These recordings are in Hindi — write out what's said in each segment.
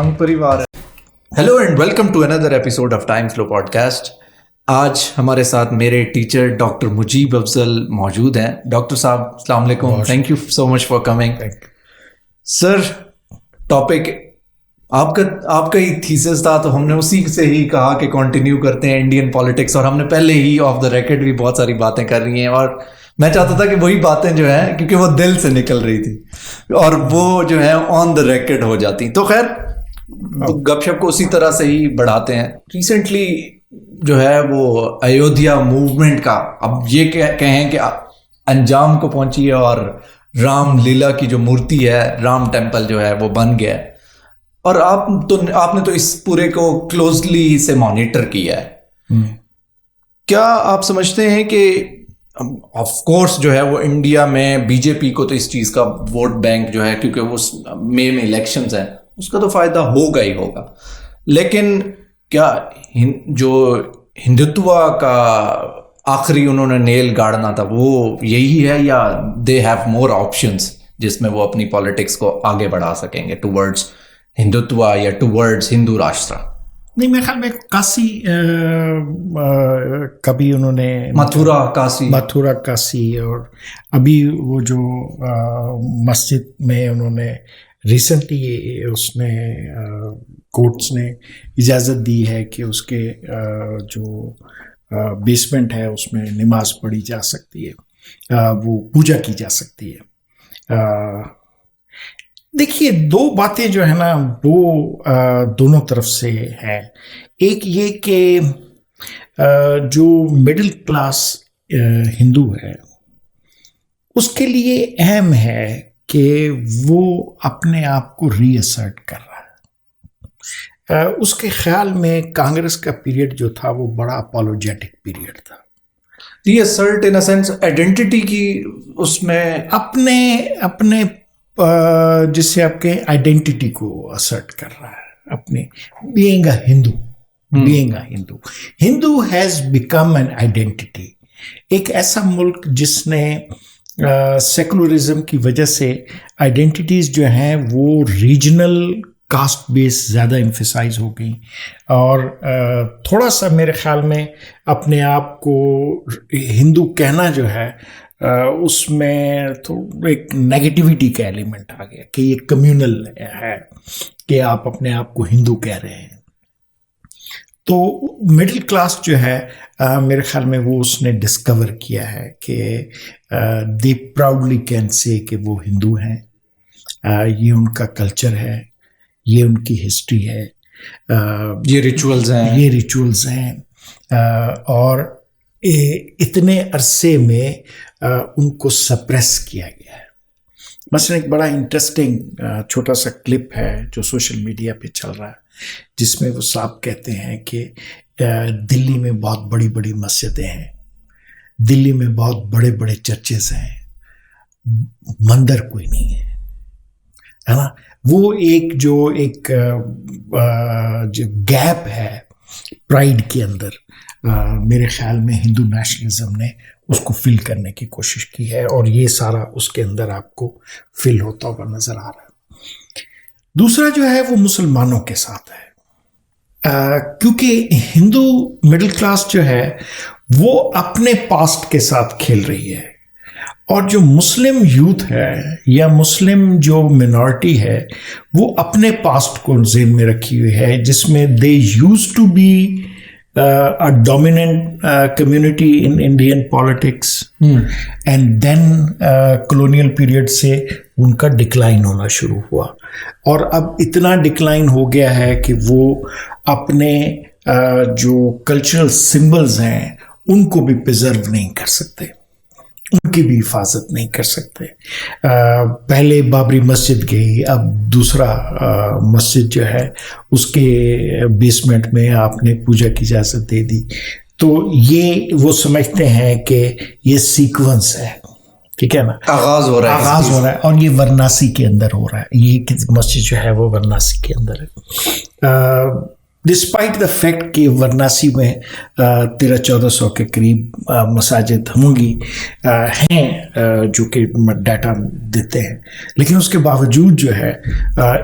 परिवार है। Hello and welcome to another episode of time flow podcast. आज हमारे साथ मेरे टीचर डॉक्टर मुजीब अफजल मौजूद हैं। डॉक्टर साहब अस्सलाम वालेकुम, thank you so much for coming. Sir, topic आपका ही थीसिस था, तो हमने उसी से ही कहा कि कंटिन्यू करते हैं इंडियन पॉलिटिक्स, और हमने पहले ही ऑफ द रिकॉर्ड भी बहुत सारी बातें कर रही हैं, और मैं चाहता था कि वही बातें जो हैं, क्योंकि वो दिल से निकल रही थी और वो जो है ऑन द रिकॉर्ड हो जाती। तो खैर गपशप को उसी तरह से ही बढ़ाते हैं। रिसेंटली जो है वो अयोध्या मूवमेंट का अब ये कहें कि अंजाम को पहुंची है, और राम लीला की जो मूर्ति है, राम टेम्पल जो है वो बन गया है, और आपने तो इस पूरे को क्लोजली से मॉनिटर किया है। क्या आप समझते हैं कि ऑफ कोर्स जो है वो इंडिया में बीजेपी को तो इस चीज का वोट बैंक जो है, क्योंकि वो मई में इलेक्शंस हैं, उसका तो फायदा होगा ही होगा, लेकिन क्या जो हिंदुत्व का आखिरी उन्होंने नेल गाड़ना था वो यही है, या दे हैव मोर ऑप्शंस जिसमें वो अपनी पॉलिटिक्स को आगे बढ़ा सकेंगे टुवर्ड्स हिंदुत्व या टुवर्ड्स हिंदू राष्ट्र? नहीं, मेरे ख्याल में काशी कभी उन्होंने मथुरा काशी, और अभी वो जो मस्जिद में उन्होंने रिसेंटली उसने कोर्ट्स ने इजाज़त दी है कि उसके जो बेसमेंट है उसमें नमाज पढ़ी जा सकती है, वो पूजा की जा सकती है। देखिए, दो बातें जो है ना वो दोनों तरफ से है। एक ये कि जो मिडिल क्लास हिंदू है उसके लिए अहम है कि वो अपने आप को रीअसर्ट कर रहा है। उसके ख्याल में कांग्रेस का पीरियड जो था वो बड़ा अपोलोजेटिक पीरियड था। रीअसर्ट इन अ सेंस आइडेंटिटी की, उसमें अपने जिससे आपके आइडेंटिटी को असर्ट कर रहा है, अपने being a Hindu. Hindu has become an identity. एक ऐसा मुल्क जिसने सेकुलरिज्म की वजह से आइडेंटिटीज जो हैं वो रीजनल कास्ट बेस ज़्यादा एम्फेसाइज हो गई, और थोड़ा सा मेरे ख्याल में अपने आप को हिंदू कहना जो है उसमें तो एक नेगेटिविटी का एलिमेंट आ गया कि ये कम्युनल है कि आप अपने आप को हिंदू कह रहे हैं। तो मिडिल क्लास जो है मेरे ख्याल में वो उसने डिस्कवर किया है कि दे प्राउडली कैन से कि वो हिंदू हैं, ये उनका कल्चर है, ये उनकी हिस्ट्री है, ये रिचुअल्स हैं, और इतने अरसे में उनको सप्रेस किया गया है। मसलन एक बड़ा इंटरेस्टिंग छोटा सा क्लिप है जो सोशल मीडिया पे चल रहा है, जिसमें वो साहब कहते हैं कि दिल्ली में बहुत बड़ी बड़ी मस्जिदें हैं, दिल्ली में बहुत बड़े बड़े चर्चेस हैं, मंदिर कोई नहीं है ना। वो जो गैप है प्राइड के अंदर, मेरे ख्याल में हिंदू नेशनलिज्म ने उसको फिल करने की कोशिश की है, और ये सारा उसके अंदर आपको फिल होता हुआ नजर आ रहा है। दूसरा जो है वो मुसलमानों के साथ है, क्योंकि हिंदू मिडिल क्लास जो है वो अपने पास्ट के साथ खेल रही है, और जो मुस्लिम यूथ है या मुस्लिम जो मिनॉरिटी है वो अपने पास्ट को जेहन में रखी हुई है, जिसमें they used to be a dominant community in Indian politics, and then colonial period से उनका डिक्लाइन होना शुरू हुआ, और अब इतना डिक्लाइन हो गया है कि वो अपने जो कल्चरल सिंबल्स हैं उनको भी प्रिजर्व नहीं कर सकते, उनकी भी हिफाजत नहीं कर सकते। पहले बाबरी मस्जिद गई, अब दूसरा मस्जिद जो है उसके बेसमेंट में आपने पूजा की इजाज़त दे दी। तो ये वो समझते हैं कि ये सीक्वेंस है, ठीक है ना, आगाज हो रहा है, और ये वाराणसी के अंदर हो रहा है, ये मस्जिद जो है वो वाराणसी के अंदर है। डिस्पाइट द फैक्ट कि वाराणसी में 1300-1400 के करीब मसाजिद होंगी हैं जो कि डाटा देते हैं, लेकिन उसके बावजूद जो है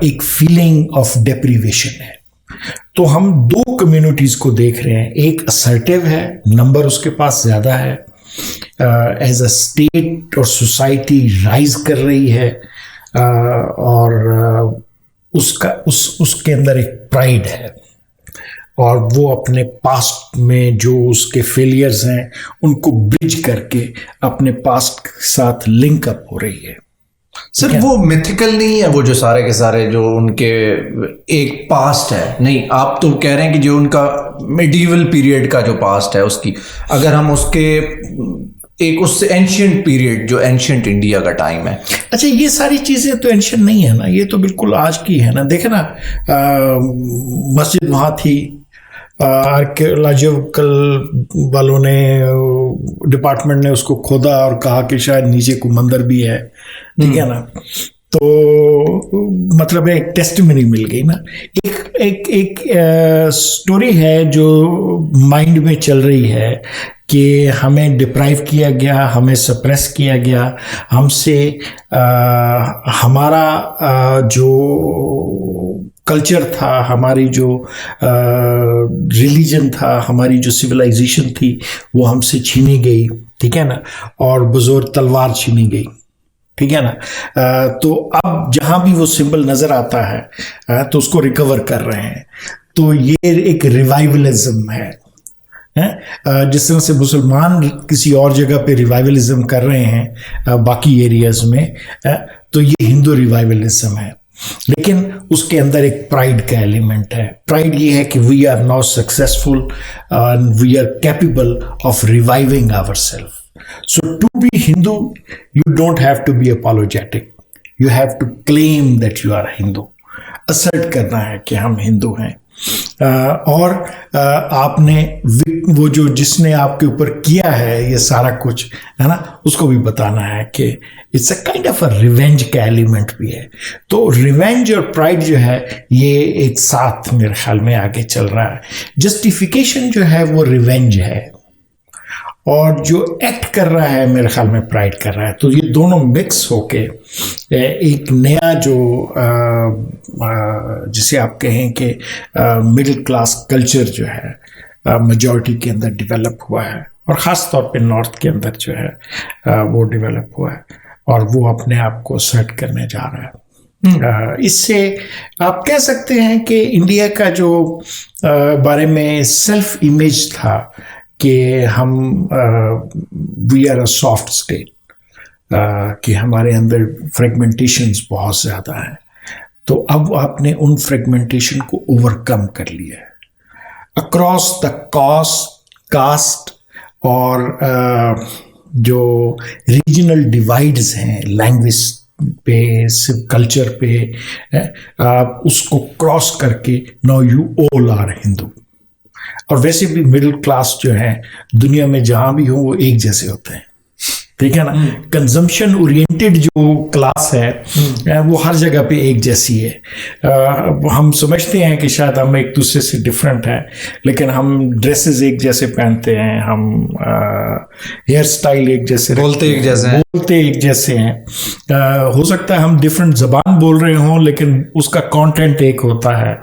एक फीलिंग ऑफ डेप्रीवेशन है। तो हम दो कम्युनिटीज़ को देख रहे हैं, एक असर्टिव है, नंबर उसके पास ज़्यादा है, एज अ स्टेट और सोसाइटी राइज कर रही है, और उसके अंदर एक प्राइड है, और वो अपने पास्ट में जो उसके फेलियर्स हैं उनको ब्रिज करके अपने पास्ट के साथ लिंक अप हो रही है। सर वो मिथिकल नहीं है, वो जो सारे के सारे जो उनके एक पास्ट है, नहीं आप तो कह रहे हैं कि जो उनका मिडीवल पीरियड का जो पास्ट है उसकी, अगर हम उसके एक उससे एंशियंट पीरियड जो एंशियंट इंडिया का टाइम है। अच्छा, ये सारी चीज़ें तो एंशियंट नहीं है ना, ये तो बिल्कुल आज की है ना। देखे ना, मस्जिद वहाँ थी, आर्कियोलॉजिकल वालों ने, डिपार्टमेंट ने उसको खोदा और कहा कि शायद नीचे को मंदिर भी है, ठीक है ना। तो मतलब एक टेस्टिमनी मिल गई ना। एक स्टोरी है जो माइंड में चल रही है कि हमें डिप्राइव किया गया, हमें सप्रेस किया गया, हमसे हमारा जो कल्चर था, हमारी जो रिलीजन था, हमारी जो सिविलाइजेशन थी, वो हमसे छीनी गई, ठीक है ना, और बज़ोर तलवार छीनी गई, ठीक है ना। तो अब जहाँ भी वो सिंबल नज़र आता है तो उसको रिकवर कर रहे हैं। तो ये एक रिवाइवलिज्म है, जिस तरह से मुसलमान किसी और जगह पे रिवाइवलिज्म कर रहे हैं बाकी एरियाज में, तो ये हिंदू रिवाइवलिज्म है, लेकिन उसके अंदर एक प्राइड का एलिमेंट है। प्राइड ये है कि we are now successful and we are capable of reviving ourself. So to be Hindu you don't have to be apologetic, you have to claim that you are Hindu, assert करना है कि हम हिंदू हैं। और आपने वो जो जिसने आपके ऊपर किया है ये सारा कुछ, है ना, उसको भी बताना है कि it's a kind of a revenge का एलिमेंट भी है। तो रिवेंज और प्राइड जो है ये एक साथ मेरे ख्याल में आगे चल रहा है। जस्टिफिकेशन जो है वो रिवेंज है, और जो एक्ट कर रहा है मेरे ख्याल में प्राइड कर रहा है। तो ये दोनों मिक्स होके एक नया जो जिसे आप कहें कि मिडिल क्लास कल्चर जो है मेजॉरिटी के अंदर डेवलप हुआ है, और ख़ास तौर पे नॉर्थ के अंदर जो है वो डेवलप हुआ है, और वो अपने आप को सर्ट करने जा रहा है। इससे आप कह सकते हैं कि इंडिया का जो बारे में सेल्फ इमेज था कि हम we are a soft state, कि हमारे अंदर फ्रेगमेंटेशंस बहुत ज़्यादा हैं, तो अब आपने उन फ्रेगमेंटेशन को ओवरकम कर लिया है अक्रॉस द कास्ट और जो रीजनल डिवाइड्स हैं, लैंग्वेज पे, सिर्फ कल्चर पे, आप उसको क्रॉस करके now you all are Hindu. और वैसे भी मिडिल क्लास जो है दुनिया में जहाँ भी हो वो एक जैसे होते हैं, ठीक है ना। कंजम्पशन ओरिएंटेड जो क्लास है वो हर जगह पे एक जैसी है। हम समझते हैं कि शायद हम एक दूसरे से डिफरेंट हैं, लेकिन हम ड्रेसेस एक जैसे पहनते हैं, हम हेयर स्टाइल एक जैसे, बोलते एक जैसे हैं। हो सकता है हम डिफरेंट ज़बान बोल रहे हों, लेकिन उसका कंटेंट एक होता है,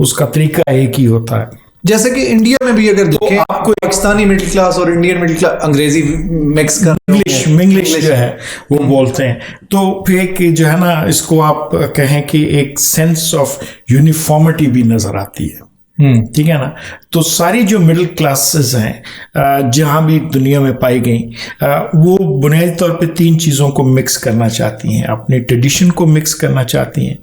उसका तरीका एक ही होता है। जैसे कि इंडिया में भी अगर देखें, आपको पाकिस्तानी मिडिल क्लास और इंडियन मिडिल क्लास अंग्रेजी मिक्स कर, इंग्लिश जो है वो बोलते हैं, तो फिर जो है ना, इसको आप कहें कि एक सेंस ऑफ यूनिफॉर्मिटी भी नजर आती है, ठीक है ना। तो सारी जो मिडिल क्लासेस हैं जहाँ भी दुनिया में पाई गई, वो बुनियादी तौर पे तीन चीज़ों को मिक्स करना चाहती हैं। अपने ट्रेडिशन को मिक्स करना चाहती हैं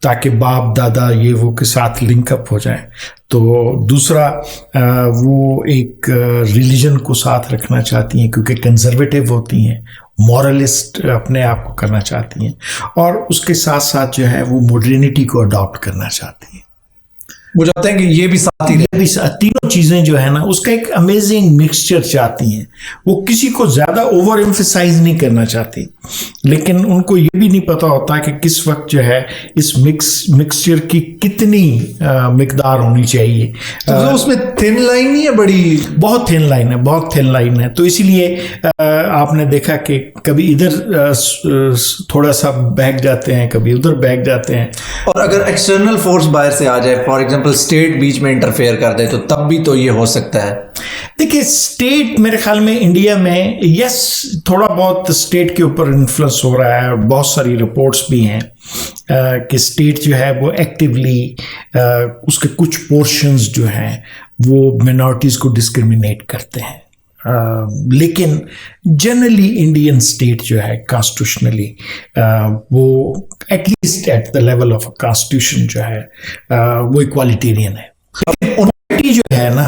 ताकि बाप दादा ये वो के साथ लिंकअप हो जाए। तो दूसरा, वो एक रिलीजन को साथ रखना चाहती हैं क्योंकि कंजर्वेटिव होती हैं, मॉरलिस्ट अपने आप को करना चाहती हैं, और उसके साथ साथ जो है वो मॉडर्निटी को अडॉप्ट करना चाहती हैं। वो चाहते हैं कि ये भी साथ ही रहे। तीनों चीजें जो है ना उसका एक अमेजिंग मिक्सचर चाहती हैं। वो किसी को ज्यादा ओवर एम्फेसाइज नहीं करना चाहती, लेकिन उनको ये भी नहीं पता होता कि किस वक्त जो है इस मिक्सचर की कितनी मिकदार होनी चाहिए। तो उसमें थिन लाइन नहीं है, बड़ी बहुत थिन लाइन है, बहुत थिन लाइन है। तो इसीलिए आपने देखा कि कभी इधर थोड़ा सा बहक जाते हैं, कभी उधर बहक जाते हैं। और अगर एक्सटर्नल फोर्स बाहर से आ जाए, फॉर एग्जांपल स्टेट बीच में इंटरफेयर कर दे, तो तब भी तो ये हो सकता है। देखिए स्टेट मेरे ख्याल में इंडिया में यस थोड़ा बहुत स्टेट के ऊपर इन्फ्लुएंस हो रहा है। बहुत सारी रिपोर्ट्स भी हैं कि स्टेट जो है वो एक्टिवली उसके कुछ पोर्शंस जो हैं वो मिनॉरिटीज़ को डिस्क्रिमिनेट करते हैं। लेकिन जनरली इंडियन स्टेट जो है कॉन्स्टिट्यूशनली वो at least at the level of constitution जो है वो इक्वालिटेरियन है। उन्होंने जो है ना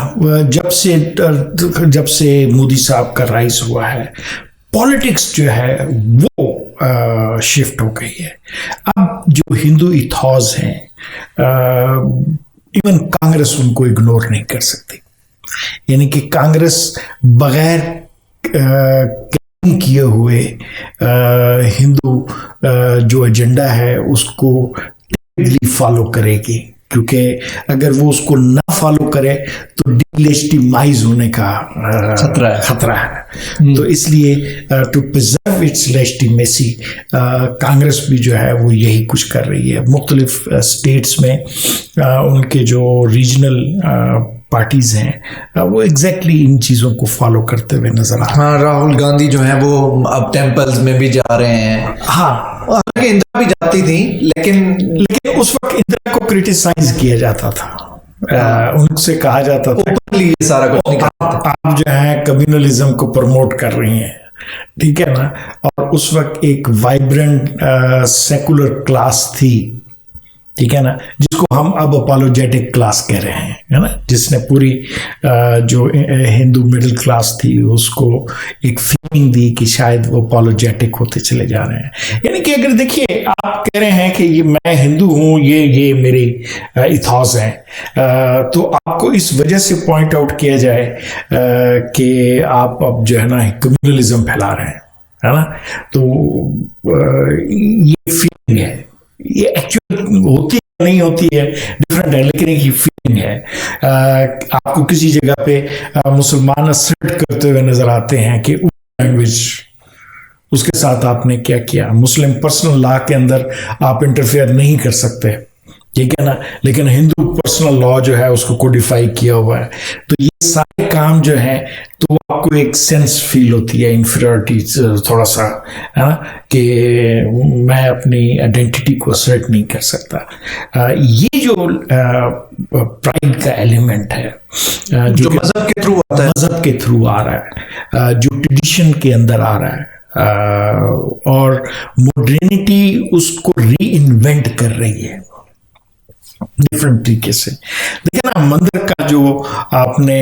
जब से मोदी साहब का राइज हुआ है, पॉलिटिक्स जो है वो शिफ्ट हो गई है। अब जो हिंदू इथॉस हैं, इवन कांग्रेस उनको इग्नोर नहीं कर सकती। यानी कि कांग्रेस बगैर किए हुए हिंदू जो एजेंडा है उसको फॉलो करेगी, क्योंकि अगर वो उसको ना फॉलो करे तो डिलेजिटिमाइज होने का खतरा है। तो इसलिए to preserve its legitimacy Congress भी जो है वो यही कुछ कर रही है। मुख्तलिफ स्टेट्स में उनके जो रीजनल पार्टीज हैं वो एग्जैक्टली इन चीज़ों को फॉलो करते हुए नजर आ रहे हैं। हाँ, राहुल गांधी जो है वो अब टेम्पल्स में भी जा रहे हैं। हाँ, इंदिरा भी जाती थी, लेकिन उस वक्त इंदिरा को क्रिटिसाइज किया जाता था, उनसे कहा जाता था ये सारा कुछ नहीं करते, आप जो है कम्युनलिज्म को प्रमोट कर रही हैं, ठीक है ना। और उस वक्त एक वाइब्रेंट सेकुलर क्लास थी, ठीक है ना, जिसको हम अब अपोलोजेटिक क्लास कह रहे हैं, है ना, जिसने पूरी जो हिंदू मिडिल क्लास थी उसको एक फीलिंग दी कि शायद वो अपोलोजेटिक होते चले जा रहे हैं। यानी कि अगर देखिए आप कह रहे हैं कि ये मैं हिंदू हूँ, ये मेरी इथॉस है, तो आपको इस वजह से पॉइंट आउट किया जाए कि आप अब जो है ना कम्युनलिज्म फैला रहे हैं, है ना। तो ये फीलिंग है, ये एक्चुअली होती है नहीं होती है डिफरेंट है, लेकिन एक फीलिंग है। आपको किसी जगह पे मुसलमान असर्ट करते हुए नजर आते हैं कि लैंग्वेज, उसके साथ आपने क्या किया। मुस्लिम पर्सनल लॉ के अंदर आप इंटरफेयर नहीं कर सकते, ठीक है ना, लेकिन हिंदू पर्सनल लॉ जो है उसको कोडिफाई किया हुआ है। तो ये सारे काम जो है तो आपको एक सेंस फील होती है इन्फीरियरिटी थोड़ा सा, है ना, कि मैं अपनी आइडेंटिटी को असर्ट नहीं कर सकता। ये जो प्राइड का एलिमेंट है जो मजहब के थ्रू आता है, मजहब के थ्रू आ रहा है, जो ट्रेडिशन के अंदर आ रहा है, और मॉडर्निटी उसको री इन्वेंट कर रही है डिफरेंट तरीके से। देखिए ना, मंदिर का जो आपने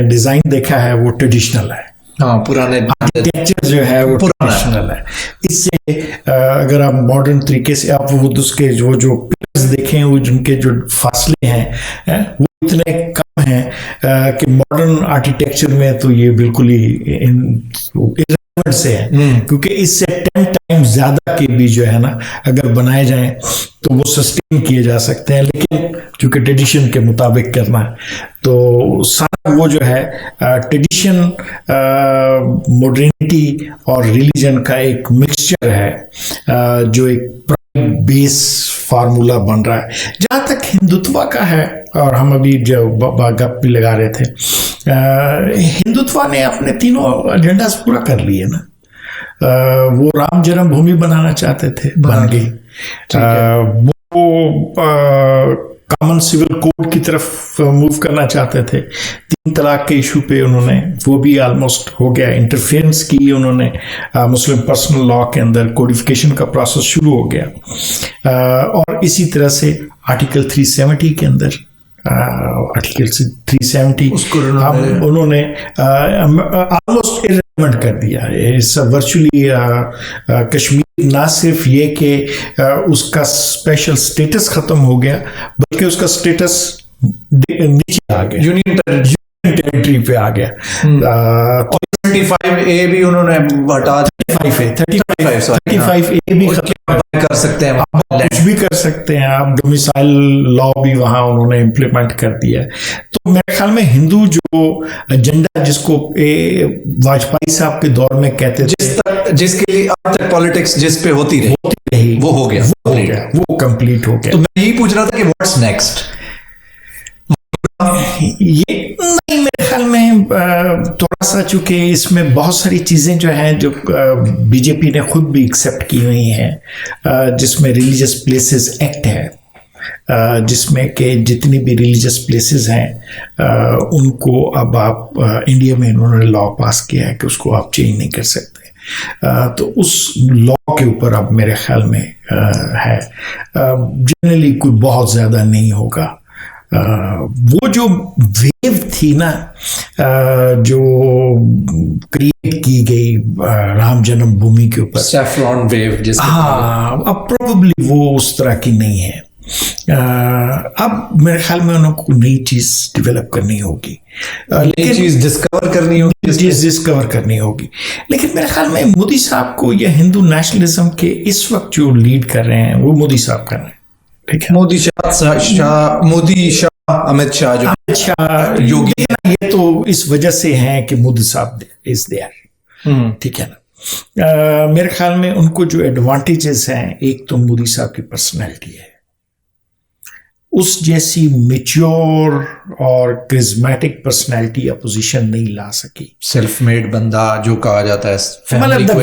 डिजाइन देखा है वो ट्रेडिशनल है। हाँ, पुराने आर्किटेक्चर जो है वो ट्रेडिशनल है। इससे अगर आप मॉडर्न तरीके से आप वो उसके जो पिलर्स देखें, वो जिनके जो फासले हैं वो इतने कम हैं कि मॉडर्न आर्किटेक्चर में तो ये बिल्कुल ही से है, क्योंकि इससे 10 टाइम्स ज्यादा के भी जो है ना अगर बनाए जाएं तो वो सस्टेन किए जा सकते हैं, लेकिन चूंकि ट्रेडिशन के मुताबिक करना है तो सारा वो जो है ट्रेडिशन, मॉडर्निटी और रिलीजन का एक मिक्सचर है जो एक बेस फार्मूला बन रहा है। जहाँ तक हिंदुत्व का है, और हम अभी जो गप भी लगा रहे थे, हिंदुत्व ने अपने तीनों एजेंडास पूरा कर लिए ना। वो राम जन्मभूमि बनाना चाहते थे, बन गई। वो कॉमन सिविल कोड की तरफ मूव करना चाहते थे। 3 तलाक के इशू पे उन्होंने वो भी ऑलमोस्ट हो गया। इंटरफेरेंस की उन्होंने मुस्लिम पर्सनल लॉ के अंदर कोडिफिकेशन का प्रोसेस शुरू हो गया। और इसी तरह से आर्टिकल 370 के अंदर आर्टिकल 370 उन्होंने ऑलमोस्ट इररिलेवेंट कर दिया। इस वर्चुअली कश्मीर ना सिर्फ ये कि उसका स्पेशल स्टेटस खत्म हो गया, बल्कि उसका स्टेटस नीचे आ गया, यूनियन टेरिटरी पे आ गया। तो 35A भी उन्होंने हटा 35A भी कर सकते हैं, कुछ भी कर सकते हैं आप। डोमिसाइल लॉ भी वहां उन्होंने इम्प्लीमेंट कर दिया है। तो मेरे ख्याल में हिंदू जो एजेंडा जिसको वाजपेयी साहब के दौर में कहते थे, जिसके लिए अब तक पॉलिटिक्स जिस पे होती रही वो हो गया, वो कंप्लीट हो गया। तो मैं यही पूछ रहा था कि व्हाट्स नेक्स्ट। ये नहीं, मेरे ख्याल में थोड़ा सा, चूंकि इसमें बहुत सारी चीज़ें जो हैं जो बीजेपी ने खुद भी एक्सेप्ट की हुई हैं, जिसमें रिलीजियस प्लेसेस एक्ट है, जिसमें कि जितनी भी रिलीजियस प्लेसेस हैं उनको अब आप इंडिया में इन्होंने लॉ पास किया है कि उसको आप चेंज नहीं कर सकते। तो उस लॉ के ऊपर अब मेरे ख्याल में है, जनरली कोई बहुत ज़्यादा नहीं होगा। वो जो वेव थी ना जो क्रिएट की गई राम जन्मभूमि के ऊपर, सैफ्रॉन वेव, हाँ, अब प्रोबेबली वो उस तरह की नहीं है। अब मेरे ख्याल में उनको नई चीज डेवलप करनी होगी, नई चीज डिस्कवर करनी होगी। लेकिन मेरे ख्याल में मोदी साहब को, या हिंदू नेशनलिज्म के इस वक्त जो लीड कर रहे हैं वो मोदी साहब कर रहे हैं। ठीक है, मोदी शाह अमित शाह जो योगी, ये तो इस वजह से है कि मोदी साहब इज देयर। ठीक है ना। मेरे ख्याल में उनको जो एडवांटेजेस हैं, एक तो मोदी साहब की पर्सनैलिटी है, उस जैसी मैच्योर और क्रिज्मेटिक पर्सनैलिटी अपोजिशन नहीं ला सकी। सेल्फ मेड बंदा जो कहा जाता है, मतलब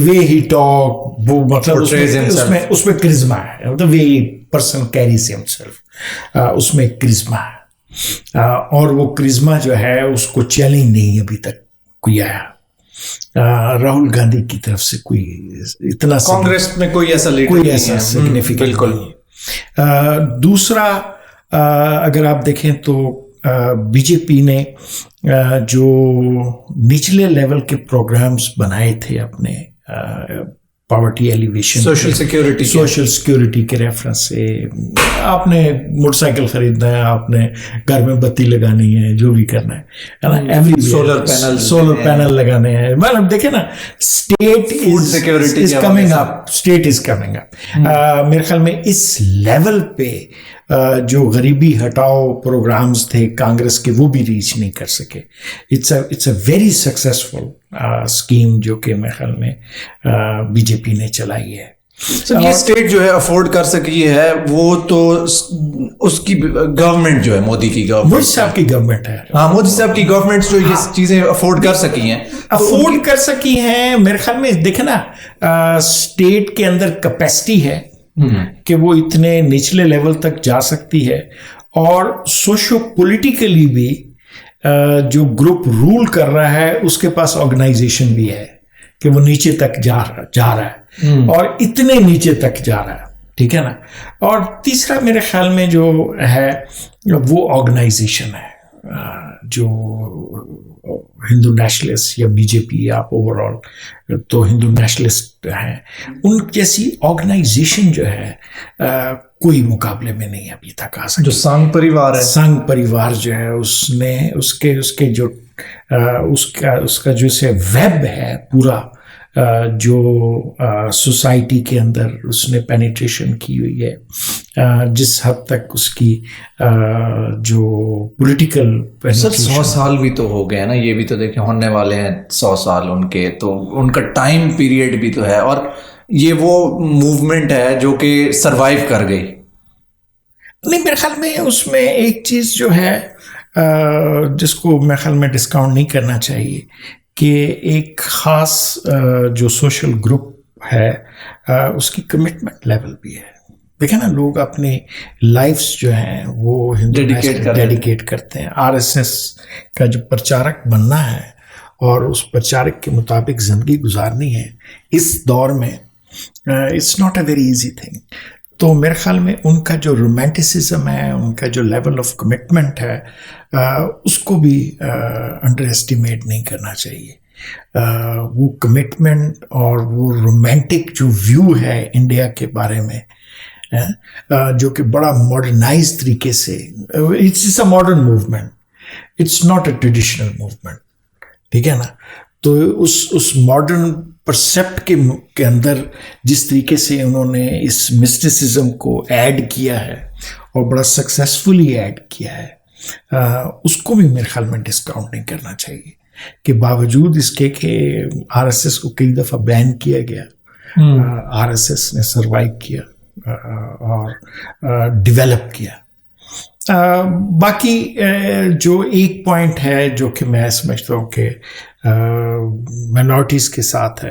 वे ही टॉक, वो मतलब उसमें क्रिज्मा है, मतलब वे पर्सन कैरीज हिमसेल्फ, उसमें क्रिज्मा है। और वो क्रिज्मा जो है उसको चैलेंज नहीं अभी तक कोई आया। राहुल गांधी की तरफ से कोई इतना, कांग्रेस में कोई ऐसा सिग्निफिकेंट बिल्कुल नहीं। दूसरा, अगर आप देखें तो बीजेपी ने जो निचले लेवल के प्रोग्राम्स बनाए थे अपने, पॉवर्टी एलिवेशन, सोशल सिक्योरिटी के रेफरेंस से, आपने मोटरसाइकिल खरीदना है, आपने घर में बत्ती लगानी है, जो भी करना है ना, एवरी सोलर पैनल लगाने हैं। मतलब देखे ना, स्टेट इज कमिंग अप। मेरे ख्याल में इस लेवल पे जो गरीबी हटाओ प्रोग्राम्स थे कांग्रेस के, वो भी रीच नहीं कर सके। It's a very successful scheme जो कि मेरे ख्याल में बीजेपी ने चलाई है। ये स्टेट जो है अफोर्ड कर सकी है, वो तो उसकी गवर्नमेंट जो है, मोदी की गवर्नमेंट, मोदी साहब की गवर्नमेंट है। हाँ, मोदी साहब की गवर्नमेंट जो ये चीजें अफोर्ड कर सकी हैं, मेरे ख्याल में देखे ना, स्टेट के अंदर कैपेसिटी है कि वो इतने निचले लेवल तक जा सकती है, और सोशो पॉलिटिकली भी जो ग्रुप रूल कर रहा है उसके पास ऑर्गेनाइजेशन भी है कि वो नीचे तक जा रहा है, और इतने नीचे तक जा रहा है। ठीक है ना। और तीसरा मेरे ख्याल में जो है वो ऑर्गेनाइजेशन है, जो हिंदू नेशनलिस्ट या बीजेपी, आप ओवरऑल तो हिंदू नेशनलिस्ट हैं, उन जैसी ऑर्गेनाइजेशन जो है कोई मुकाबले में नहीं अभी तक आ सका। जो संघ परिवार जो है, उसने उसके जो उसका जो से वेब है पूरा, जो सोसाइटी के अंदर उसने पेनिट्रेशन की हुई है, जिस हद तक उसकी जो पॉलिटिकल 100 साल भी तो हो गए ना, ये भी तो देखें, होने वाले हैं 100 साल उनके, तो उनका टाइम पीरियड भी तो है, और ये वो मूवमेंट है जो कि सरवाइव कर गई। नहीं, मेरे ख्याल में उसमें एक चीज़ जो है जिसको मेरे ख्याल में डिस्काउंट नहीं करना चाहिए, कि एक ख़ास जो सोशल ग्रुप है उसकी कमिटमेंट लेवल भी है। देखें ना, लोग अपने लाइफ्स जो हैं वो डेडिकेट करते हैं। आरएसएस का जो प्रचारक बनना है और उस प्रचारक के मुताबिक ज़िंदगी गुजारनी है इस दौर में, it's not a very easy thing. तो मेरे ख्याल में उनका जो रोमांटिसिज्म है, उनका जो लेवल ऑफ कमिटमेंट है, उसको भी अंडर एस्टिमेट नहीं करना चाहिए। वो कमिटमेंट और वो रोमांटिक जो व्यू है इंडिया के बारे में, जो कि बड़ा मॉडर्नाइज तरीके से, it's a modern movement, it's not a traditional movement, ठीक है ना। तो उस मॉडर्न परसेप्ट के अंदर जिस तरीके से उन्होंने इस मिस्टिसिज्म को ऐड किया है और बड़ा सक्सेसफुली ऐड किया है, उसको भी मेरे ख्याल में डिस्काउंट नहीं करना चाहिए कि बावजूद इसके कि आरएसएस को कई दफ़ा बैन किया गया, आरएसएस ने सर्वाइव किया और डेवलप किया। बाकी जो एक पॉइंट है जो कि मैं समझता हूँ कि मिनॉरिटीज़ के साथ है,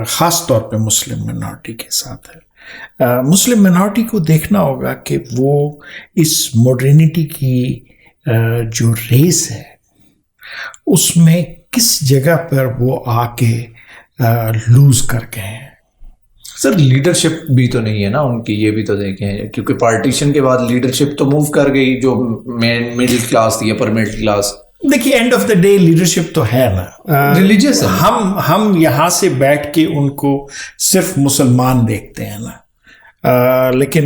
ख़ास तौर पे मुस्लिम मिनॉरिटी के साथ है। मुस्लिम मिनॉरिटी को देखना होगा कि वो इस मॉडर्निटी की जो रेस है उसमें किस जगह पर वो आके लूज कर गए हैं। सर लीडरशिप भी तो नहीं है ना उनकी, ये भी तो देखें, क्योंकि पार्टीशन के बाद लीडरशिप तो मूव कर गई, जो मिडिल क्लास थी, अपर मिडिल क्लास। देखिए end of the day leadership तो है ना, रिलीजियस है। हम यहाँ से बैठ के उनको सिर्फ मुसलमान देखते हैं ना, लेकिन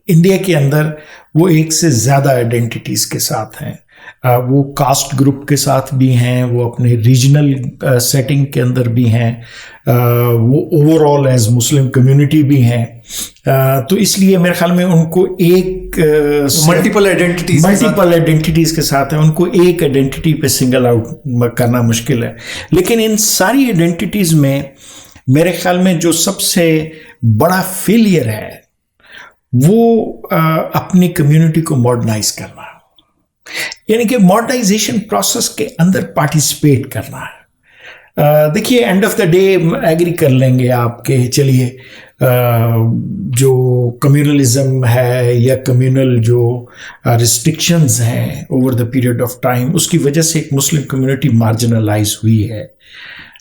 इंडिया के अंदर वो एक से ज़्यादा आइडेंटिटीज़ के साथ हैं। वो कास्ट ग्रुप के साथ भी हैं, वो अपने रीजनल सेटिंग के अंदर भी हैं, वो ओवरऑल एज मुस्लिम कम्युनिटी भी हैं। तो इसलिए मेरे ख्याल में उनको एक मल्टीपल आइडेंटिटीज़ के साथ है, उनको एक आइडेंटिटी पे सिंगल आउट करना मुश्किल है। लेकिन इन सारी आइडेंटिटीज़ में मेरे ख्याल में जो सबसे बड़ा फेलियर है वो अपनी कम्युनिटी को मॉडर्नाइज करना, यानी कि मॉडर्नाइजेशन प्रोसेस के अंदर पार्टिसिपेट करना है। देखिए end of the day agree कर लेंगे आपके, चलिए जो कम्युनलिज्म है या कम्युनल जो रिस्ट्रिक्शंस हैं over the period of time, उसकी वजह से एक मुस्लिम कम्युनिटी मार्जिनलाइज हुई है।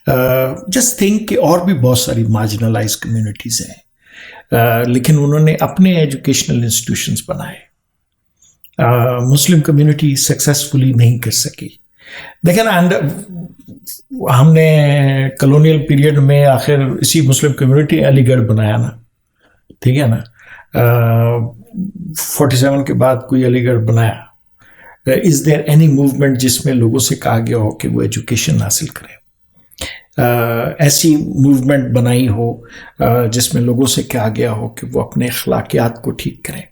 जस्ट थिंक कि और भी बहुत सारी मार्जिनलाइज कम्युनिटीज़ हैं, लेकिन उन्होंने अपने एजुकेशनल इंस्टीट्यूशंस बनाए। मुस्लिम कम्युनिटी सक्सेसफुली नहीं कर सकी। देखें ना, हमने कॉलोनियल पीरियड में आखिर इसी मुस्लिम कम्युनिटी अलीगढ़ बनाया ना, ठीक है ना। 47 के बाद कोई अलीगढ़ बनाया। इज़ देयर एनी मूवमेंट जिसमें लोगों से कहा गया हो कि वो एजुकेशन हासिल करें? ऐसी मूवमेंट बनाई हो जिसमें लोगों से कहा गया हो कि वो अपने अखलाकियात को ठीक करें?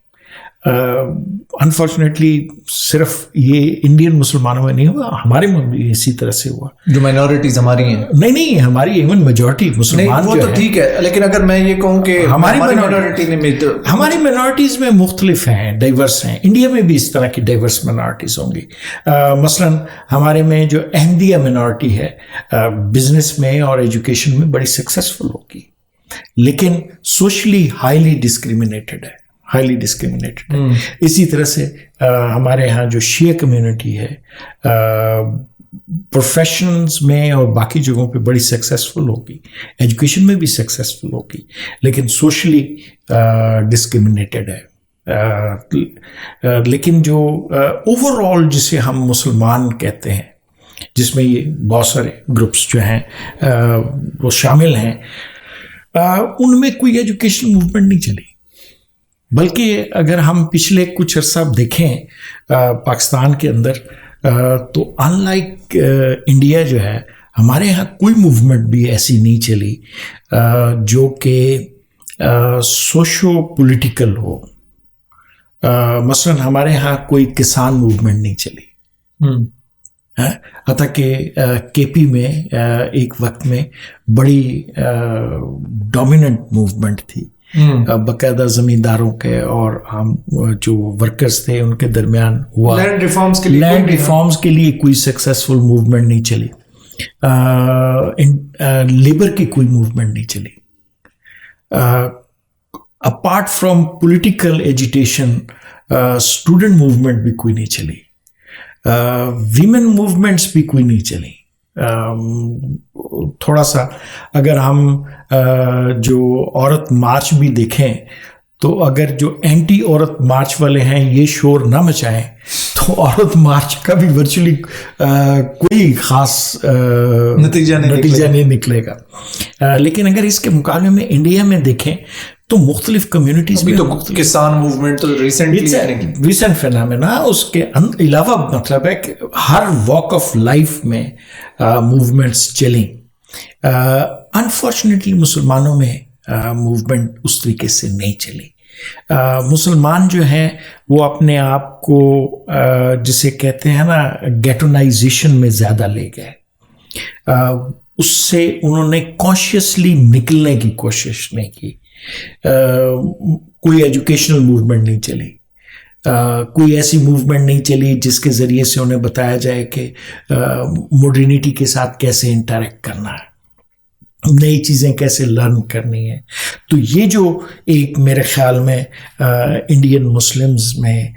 अनफॉर्चुनेटली सिर्फ ये इंडियन मुसलमानों में नहीं हुआ, हमारे में भी इसी तरह से हुआ। जो माइनॉरिटीज हमारी हैं, नहीं हमारी इवन मेजॉरिटी मुसलमान वो तो ठीक है, लेकिन अगर मैं ये कहूँ कि हमारी माइनॉरिटीज में मुख्तलिफ हैं, डाइवर्स हैं। इंडिया में भी इस तरह की डाइवर्स माइनॉरिटीज होंगी। मसलन हमारे में जो अहमदिया माइनॉरिटी है बिजनेस में और एजुकेशन में बड़ी सक्सेसफुल होगी, लेकिन सोशली हाईली डिस्क्रिमिनेटेड है। इसी तरह से हमारे यहाँ जो शिया कम्युनिटी है प्रोफेशंस में और बाकी जगहों पे बड़ी सक्सेसफुल होगी, एजुकेशन में भी सक्सेसफुल होगी, लेकिन सोशली डिस्क्रिमिनेटेड है। लेकिन जो ओवरऑल जिसे हम मुसलमान कहते हैं, जिसमें ये बहुत सारे ग्रुप्स जो हैं वो शामिल हैं, उनमें कोई एजुकेशन मूवमेंट नहीं चली। बल्कि अगर हम पिछले कुछ अर्सा देखें पाकिस्तान के अंदर, तो अनलाइक इंडिया जो है, हमारे यहाँ कोई मूवमेंट भी ऐसी नहीं चली जो कि सोशो पॉलिटिकल हो। मसलन हमारे यहाँ कोई किसान मूवमेंट नहीं चली, अतः कि केपी में एक वक्त में बड़ी डोमिनेंट मूवमेंट थी, बाकायदा ज़मींदारों के और हम जो वर्कर्स थे उनके दरमियान हुआ। लैंड रिफॉर्म्स के लिए कोई सक्सेसफुल मूवमेंट नहीं चली। लेबर की कोई मूवमेंट नहीं चली। Apart from political agitation, student movement भी कोई नहीं चली। वीमेन मूवमेंट्स भी कोई नहीं चली। थोड़ा सा अगर हम जो औरत मार्च भी देखें, तो अगर जो एंटी औरत मार्च वाले हैं ये शोर ना मचाएं, तो औरत मार्च का भी वर्चुअली कोई ख़ास नतीजा नहीं निकलेगा। लेकिन अगर इसके मुकाबले में इंडिया में देखें, तो मुख्तलिफ कम्युनिटीज में तो किसान मूवमेंट तो रिसेंट फिनोमेना, उसके अलावा मतलब है कि हर वॉक ऑफ लाइफ में मूवमेंट्स चली। अनफॉर्चुनेटली मुसलमानों में मूवमेंट उस तरीके से नहीं चली। मुसलमान जो हैं वो अपने आप को जिसे कहते हैं ना गेटोनाइजेशन में ज़्यादा ले गए। उससे उन्होंने कॉन्शियसली निकलने की कोशिश नहीं की। कोई एजुकेशनल मूवमेंट नहीं चली, कोई ऐसी मूवमेंट नहीं चली जिसके ज़रिए से उन्हें बताया जाए कि मॉडर्निटी के साथ कैसे इंटरेक्ट करना है, नई चीज़ें कैसे लर्न करनी है। तो ये जो एक मेरे ख्याल में इंडियन मुस्लिम्स में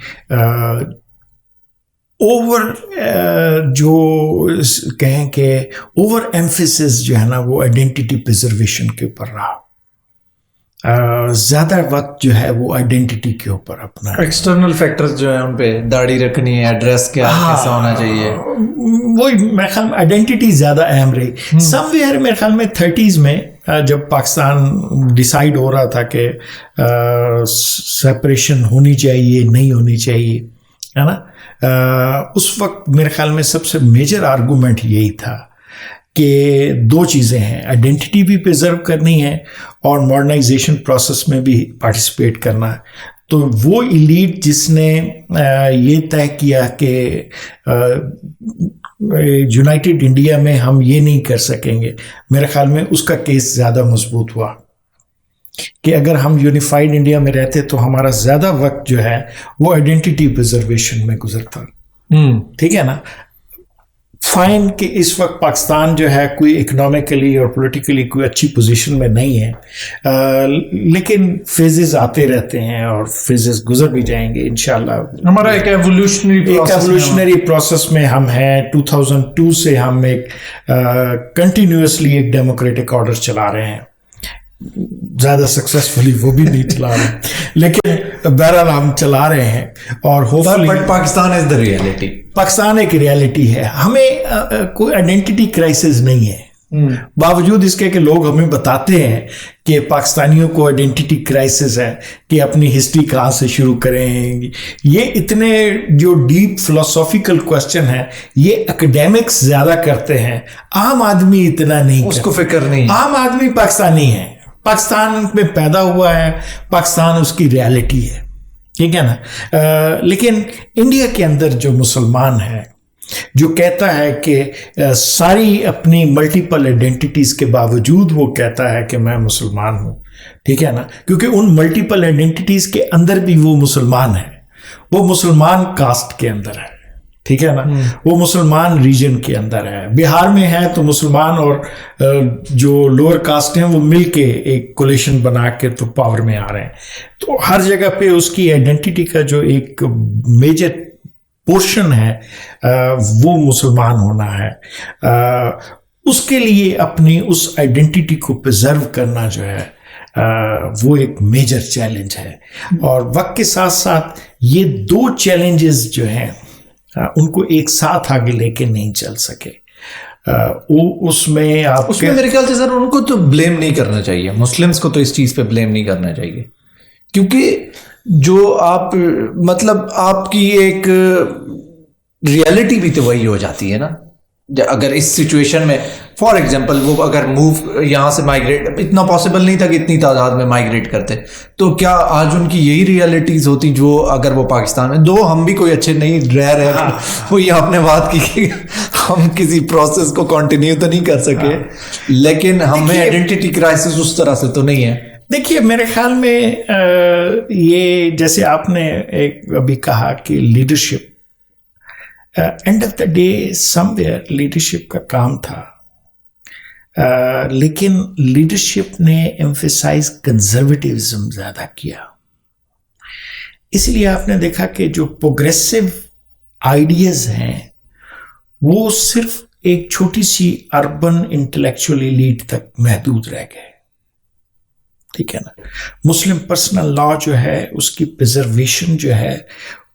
जो कहें कि ओवर एम्फेसिस जो है ना वो आइडेंटिटी प्रिजर्वेशन के ऊपर रहा। ज़्यादा वक्त जो है वो आइडेंटिटी के ऊपर अपना एक्सटर्नल फैक्टर्स जो है उन पे दाढ़ी रखनी है, एड्रेस क्या कैसा होना चाहिए, वही मेरे ख्याल में आइडेंटिटी ज़्यादा अहम रही। समवेयर मेरे ख्याल में 30s में जब पाकिस्तान डिसाइड हो रहा था कि सेपरेशन होनी चाहिए नहीं होनी चाहिए, है ना, उस वक्त मेरे ख्याल में सबसे मेजर आर्गूमेंट यही था कि दो चीज़ें हैं, आइडेंटिटी भी प्रिजर्व करनी है और मॉडर्नाइजेशन प्रोसेस में भी पार्टिसिपेट करना है। तो वो एलीट जिसने ये तय किया कि यूनाइटेड इंडिया में हम ये नहीं कर सकेंगे, मेरे ख्याल में उसका केस ज़्यादा मजबूत हुआ कि अगर हम यूनिफाइड इंडिया में रहते तो हमारा ज़्यादा वक्त जो है वो आइडेंटिटी प्रिजर्वेशन में गुजरता। ठीक है ना। फाइन कि इस वक्त पाकिस्तान जो है कोई इकोनॉमिकली और पॉलिटिकली कोई अच्छी पोजीशन में नहीं है, लेकिन फेजेस आते रहते हैं और फेजेस गुजर भी जाएंगे इंशाल्लाह। हमारा एक एवोल्यूशनरी प्रोसेस में हम हैं। 2002 से हम एक कंटिन्यूसली एक डेमोक्रेटिक ऑर्डर चला रहे हैं, ज़्यादा सक्सेसफुली वो भी नहीं चला रहे लेकिन बहरहाल हम चला रहे हैं। और but Pakistan is the reality, Pakistan एक रियलिटी है। हमें कोई आइडेंटिटी क्राइसिस नहीं है, बावजूद इसके कि लोग हमें बताते हैं कि पाकिस्तानियों को आइडेंटिटी क्राइसिस है कि अपनी हिस्ट्री कहाँ से शुरू करें। ये इतने जो डीप फिलोसॉफिकल क्वेश्चन है ये एकेडमिक्स ज़्यादा करते हैं, आम आदमी इतना नहीं, उसको फिक्र नहीं। आम आदमी पाकिस्तानी है, पाकिस्तान में पैदा हुआ है, पाकिस्तान उसकी रियलिटी है, ठीक है ना। लेकिन इंडिया के अंदर जो मुसलमान है जो कहता है कि सारी अपनी मल्टीपल आइडेंटिटीज़ के बावजूद वो कहता है कि मैं मुसलमान हूँ, ठीक है ना, क्योंकि उन मल्टीपल आइडेंटिटीज़ के अंदर भी वो मुसलमान है, वो मुसलमान कास्ट के अंदर है, ठीक है ना, वो मुसलमान रीजन के अंदर है। बिहार में है तो मुसलमान और जो लोअर कास्ट हैं वो मिल के एक कोलिशन बना के तो पावर में आ रहे हैं। तो हर जगह पे उसकी आइडेंटिटी का जो एक मेजर पोर्शन है वो मुसलमान होना है। उसके लिए अपनी उस आइडेंटिटी को प्रिजर्व करना जो है वो एक मेजर चैलेंज है। और वक्त के साथ साथ ये दो चैलेंजेस जो हैं उनको एक साथ आगे लेके नहीं चल सके। उसमें मेरे ख्याल से सर उनको तो ब्लेम नहीं करना चाहिए, मुस्लिम्स को तो इस चीज़ पे ब्लेम नहीं करना चाहिए, क्योंकि जो आप मतलब आपकी एक रियलिटी भी तो वही हो जाती है ना। अगर इस सिचुएशन में फॉर एग्जांपल वो अगर मूव यहाँ से माइग्रेट, इतना पॉसिबल नहीं था कि इतनी तादाद में माइग्रेट करते, तो क्या आज उनकी यही रियलिटीज़ होती जो अगर वो पाकिस्तान में, दो हम भी कोई अच्छे नहीं रह रहे, वो ये आपने बात की कि हम किसी प्रोसेस को कंटिन्यू तो नहीं कर सके, लेकिन हमें आइडेंटिटी क्राइसिस उस तरह से तो नहीं है। देखिए मेरे ख्याल में ये जैसे आपने एक अभी कहा कि leadership, and of the day somewhere leadership का काम था, लेकिन लीडरशिप ने एम्फेसाइज कंजर्वेटिविज्म ज़्यादा किया। इसलिए आपने देखा कि जो प्रोग्रेसिव आइडियाज़ हैं वो सिर्फ एक छोटी सी अर्बन इंटेलेक्चुअल एलीट तक महदूद रह गए, ठीक है ना। मुस्लिम पर्सनल लॉ जो है उसकी प्रिजर्वेशन जो है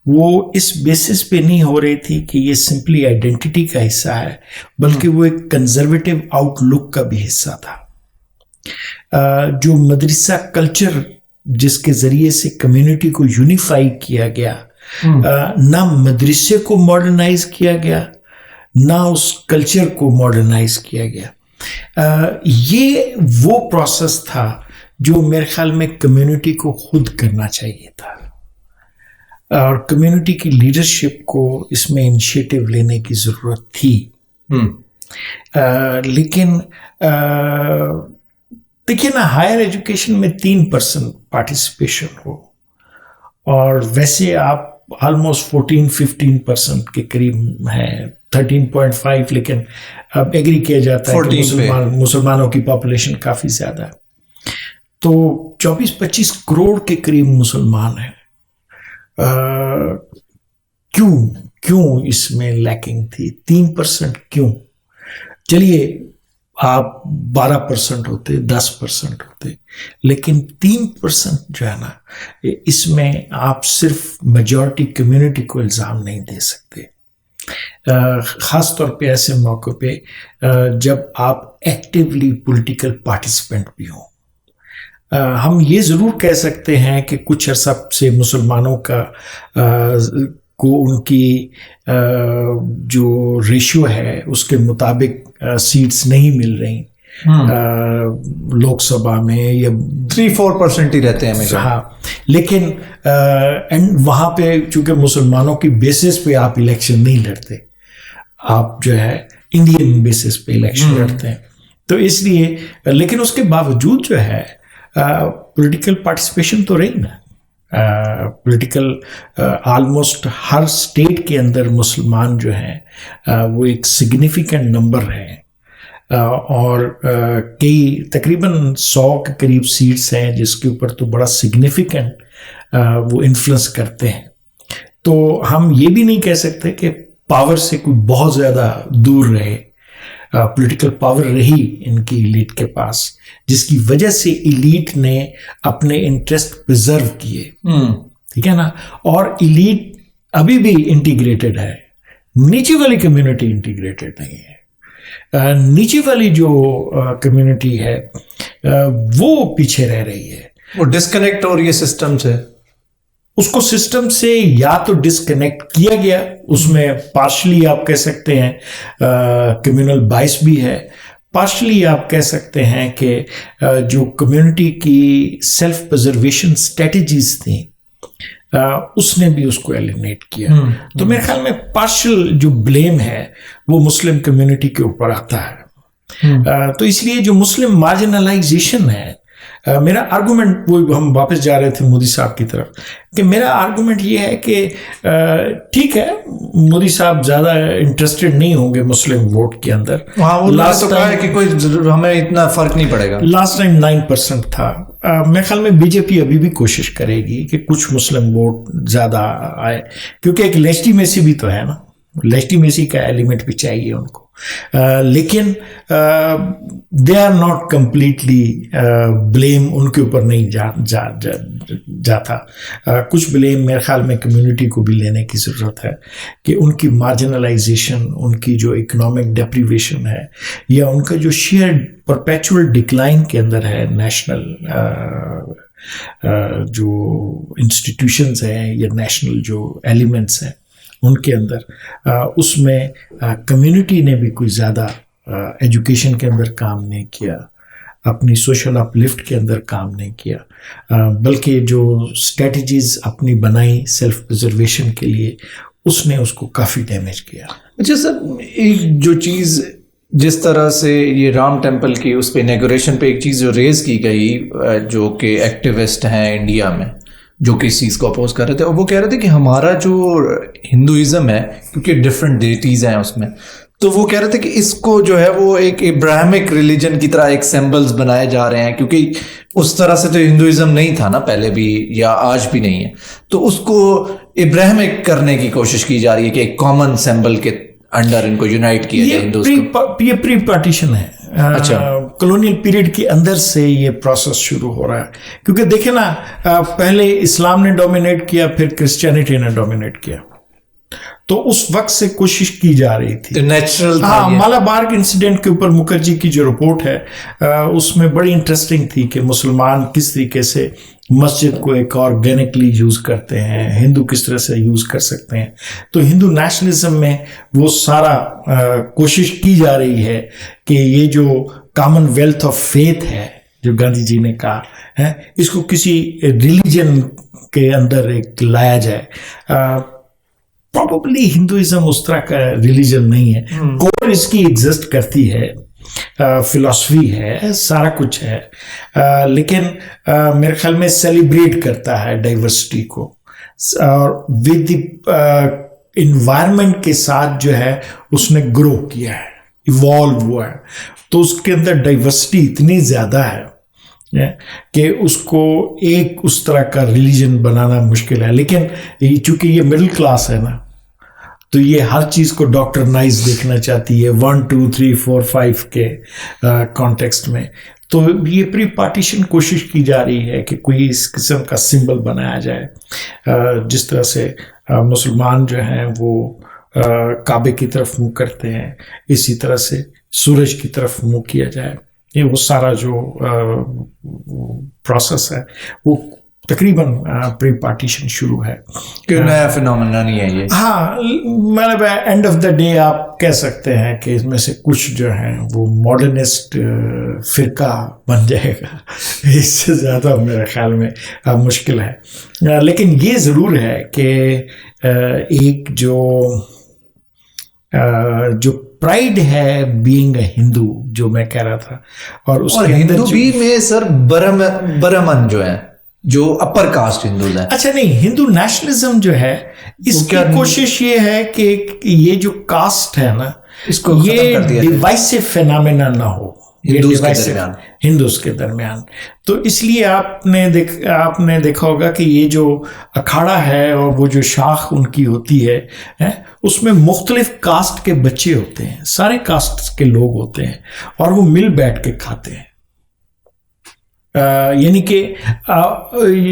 वो इस बेसिस पे नहीं हो रही थी कि ये सिंपली आइडेंटिटी का हिस्सा है, बल्कि वो एक कंजर्वेटिव आउटलुक का भी हिस्सा था। जो मदरसा कल्चर जिसके जरिए से कम्युनिटी को यूनिफाई किया गया, ना मदरसे को मॉडर्नाइज किया गया, ना उस कल्चर को मॉडर्नाइज किया गया। ये वो प्रोसेस था जो मेरे ख्याल में कम्युनिटी को खुद करना चाहिए था, और कम्युनिटी की लीडरशिप को इसमें इनिशिएटिव लेने की ज़रूरत थी। लेकिन देखिए ना, हायर एजुकेशन में 3% पार्टिसिपेशन हो, और वैसे आप ऑलमोस्ट 14-15% के करीब हैं, 13.5, लेकिन अब एग्री किया जाता है कि मुसलमानों की पॉपुलेशन काफ़ी ज़्यादा है, तो 24-25 करोड़ के करीब मुसलमान हैं। क्यों इसमें लैकिंग थी? 3% क्यों? चलिए आप 12% होते, 10% होते, लेकिन 3% जो है ना, इसमें आप सिर्फ मेजॉरिटी कम्युनिटी को इल्ज़ाम नहीं दे सकते, ख़ास तौर पे ऐसे मौक़ों पे जब आप एक्टिवली पॉलिटिकल पार्टिसिपेंट भी हों। हम ये ज़रूर कह सकते हैं कि कुछ अर्सा से मुसलमानों को उनकी जो रेशियो है उसके मुताबिक सीट्स नहीं मिल रही लोकसभा में, या 3-4% ही रहते हैं हमेशा। हाँ, लेकिन वहाँ पे चूँकि मुसलमानों की बेसिस पे आप इलेक्शन नहीं लड़ते, आप जो है इंडियन बेसिस पे इलेक्शन लड़ते हैं, तो इसलिए, लेकिन उसके बावजूद जो है पॉलिटिकल पार्टिसिपेशन तो रही ना। पॉलिटिकल ऑलमोस्ट हर स्टेट के अंदर मुसलमान जो हैं वो एक सिग्निफिकेंट नंबर है, और कई तकरीबन 100 के करीब सीट्स हैं जिसके ऊपर तो बड़ा सिग्निफिकेंट वो इन्फ्लुएंस करते हैं। तो हम ये भी नहीं कह सकते कि पावर से कोई बहुत ज़्यादा दूर रहे, पॉलिटिकल पावर रही इनकी इलीट के पास, जिसकी वजह से इलीट ने अपने इंटरेस्ट प्रिजर्व किए। ठीक है ना, और इलीट अभी भी इंटीग्रेटेड है, नीचे वाली कम्युनिटी इंटीग्रेटेड नहीं है। नीचे वाली जो कम्युनिटी है वो पीछे रह रही है, वो डिस्कनेक्ट हो रही है सिस्टम से। उसको सिस्टम से या तो डिस्कनेक्ट किया गया, उसमें पार्शली आप कह सकते हैं कम्युनल बाइस भी है, पार्शली आप कह सकते हैं कि जो कम्युनिटी की सेल्फ प्रिजर्वेशन स्ट्रेटजीज थी उसने भी उसको एलिमिनेट किया। तो मेरे ख्याल में पार्शल जो ब्लेम है वो मुस्लिम कम्युनिटी के ऊपर आता है। तो इसलिए जो मुस्लिम मार्जिनलाइजेशन है, मेरा आर्गुमेंट, वो हम वापस जा रहे थे मोदी साहब की तरफ, कि मेरा आर्गुमेंट ये है कि ठीक है, मोदी साहब ज़्यादा इंटरेस्टेड नहीं होंगे मुस्लिम वोट के अंदर। हाँ, वो लास्ट तो है कि कोई हमें इतना फर्क नहीं पड़ेगा। लास्ट टाइम 9% था। मेरे ख्याल में बीजेपी अभी भी कोशिश करेगी कि कुछ मुस्लिम वोट ज़्यादा आए, क्योंकि एक लेजिटिमेसी भी तो है ना, लेजिटिमेसी का एलिमेंट भी चाहिए उनको। लेकिन they are not completely, blame उनके ऊपर नहीं जाता। कुछ ब्लेम मेरे ख्याल में कम्युनिटी को भी लेने की ज़रूरत है कि उनकी मार्जिनलाइजेशन, उनकी जो इकोनॉमिक डेप्रीवेशन है, या उनका जो शेयर परपेचुअल डिक्लाइन के अंदर है, नेशनल जो इंस्टीट्यूशंस हैं या नेशनल जो एलिमेंट्स हैं उनके अंदर, उसमें कम्युनिटी ने भी कोई ज़्यादा एजुकेशन के अंदर काम नहीं किया, अपनी सोशल अपलिफ्ट के अंदर काम नहीं किया, बल्कि जो स्ट्रेटजीज अपनी बनाई सेल्फ प्रिजर्वेशन के लिए, उसने उसको काफ़ी डैमेज किया। अच्छा सर, एक जो चीज़ जिस तरह से ये राम टेम्पल की उस पे इनॉग्रेशन पे एक चीज़ जो रेज की गई, जो कि एक्टिविस्ट हैं इंडिया में जो कि इस चीज़ को अपोज कर रहे थे, और वो कह रहे थे कि हमारा जो हिंदुइज्म है, क्योंकि डिफरेंट डेटीज़ हैं उसमें, तो वो कह रहे थे कि इसको जो है वो एक इब्राहिमिक रिलीजन की तरह एक सिंबल्स बनाए जा रहे हैं, क्योंकि उस तरह से तो हिंदुइज्म नहीं था ना पहले भी, या आज भी नहीं है, तो उसको इब्राहिमिक करने की कोशिश की जा रही है कि एक कॉमन सिंबल के अंडर इनको यूनाइट किया जाए हिंदूज को। ये प्री पार्टीशन है। अच्छा, कॉलोनियल पीरियड के अंदर से ये प्रोसेस शुरू हो रहा है, क्योंकि देखे ना, पहले इस्लाम ने डोमिनेट किया, फिर क्रिश्चियनिटी ने डोमिनेट किया, तो उस वक्त से कोशिश की जा रही थी। नेचुरल। हाँ, मालाबार इंसिडेंट के ऊपर मुखर्जी की जो रिपोर्ट है उसमें बड़ी इंटरेस्टिंग थी कि मुसलमान किस तरीके से मस्जिद को एक ऑर्गेनिकली यूज करते हैं, हिंदू किस तरह से यूज कर सकते हैं। तो हिंदू नेशनलिज्म में वो सारा कोशिश की जा रही है कि ये जो कॉमनवेल्थ ऑफ फेथ है जो गांधी जी ने कहा है, इसको किसी रिलीजन के अंदर एक लाया जाए। प्रॉबली हिंदुइज्म उस तरह का रिलीजन नहीं है, कोर इसकी एग्जिस्ट करती है, फिलॉसफी है, सारा कुछ है, लेकिन मेरे ख्याल में सेलिब्रेट करता है डाइवर्सिटी को, और विद द इन्वायरमेंट के साथ जो है उसने ग्रो किया है, इवॉल्व हुआ है। तो उसके अंदर डाइवर्सिटी इतनी ज़्यादा है कि उसको एक उस तरह का रिलीजन बनाना मुश्किल है। लेकिन चूंकि ये मिडिल क्लास है ना, तो ये हर चीज़ को डॉक्टरनाइज देखना चाहती है 1 2 3 4 5 के कॉन्टेक्स्ट में। तो ये प्री पार्टीशन कोशिश की जा रही है कि कोई इस किस्म का सिंबल बनाया जाए, जिस तरह से मुसलमान जो हैं वो काबे की तरफ मुँह करते हैं, इसी तरह से सूरज की तरफ मुँह किया जाए। ये वो सारा जो प्रोसेस है वो तकरीबन प्री पार्टीशन शुरू है। कोई नया फिनोमेना नहीं है ये। हाँ, मतलब एंड ऑफ द डे आप कह सकते हैं कि इसमें से कुछ जो है वो मॉडर्निस्ट फिरका बन जाएगा, इससे ज़्यादा मेरे ख्याल में मुश्किल है। लेकिन ये ज़रूर है कि एक जो प्राइड है बीइंग अ हिंदू, जो मैं कह रहा था, और हिंदू भी में सर ब्राह्मण जो है, जो अपर कास्ट हिंदूज हैं। अच्छा, नहीं, हिंदू नेशनलिज्म जो है इसकी कोशिश ये है कि ये जो कास्ट है ना, इसको ये डिवाइसिव फिनोमेना ना हो हिंदूज के दरमियान। तो इसलिए आपने देखा होगा कि ये जो अखाड़ा है और वो जो शाख उनकी होती है उसमें मुख्तलिफ कास्ट के बच्चे होते हैं, सारे कास्ट के लोग होते हैं, और वो मिल बैठ के खाते हैं। यानी कि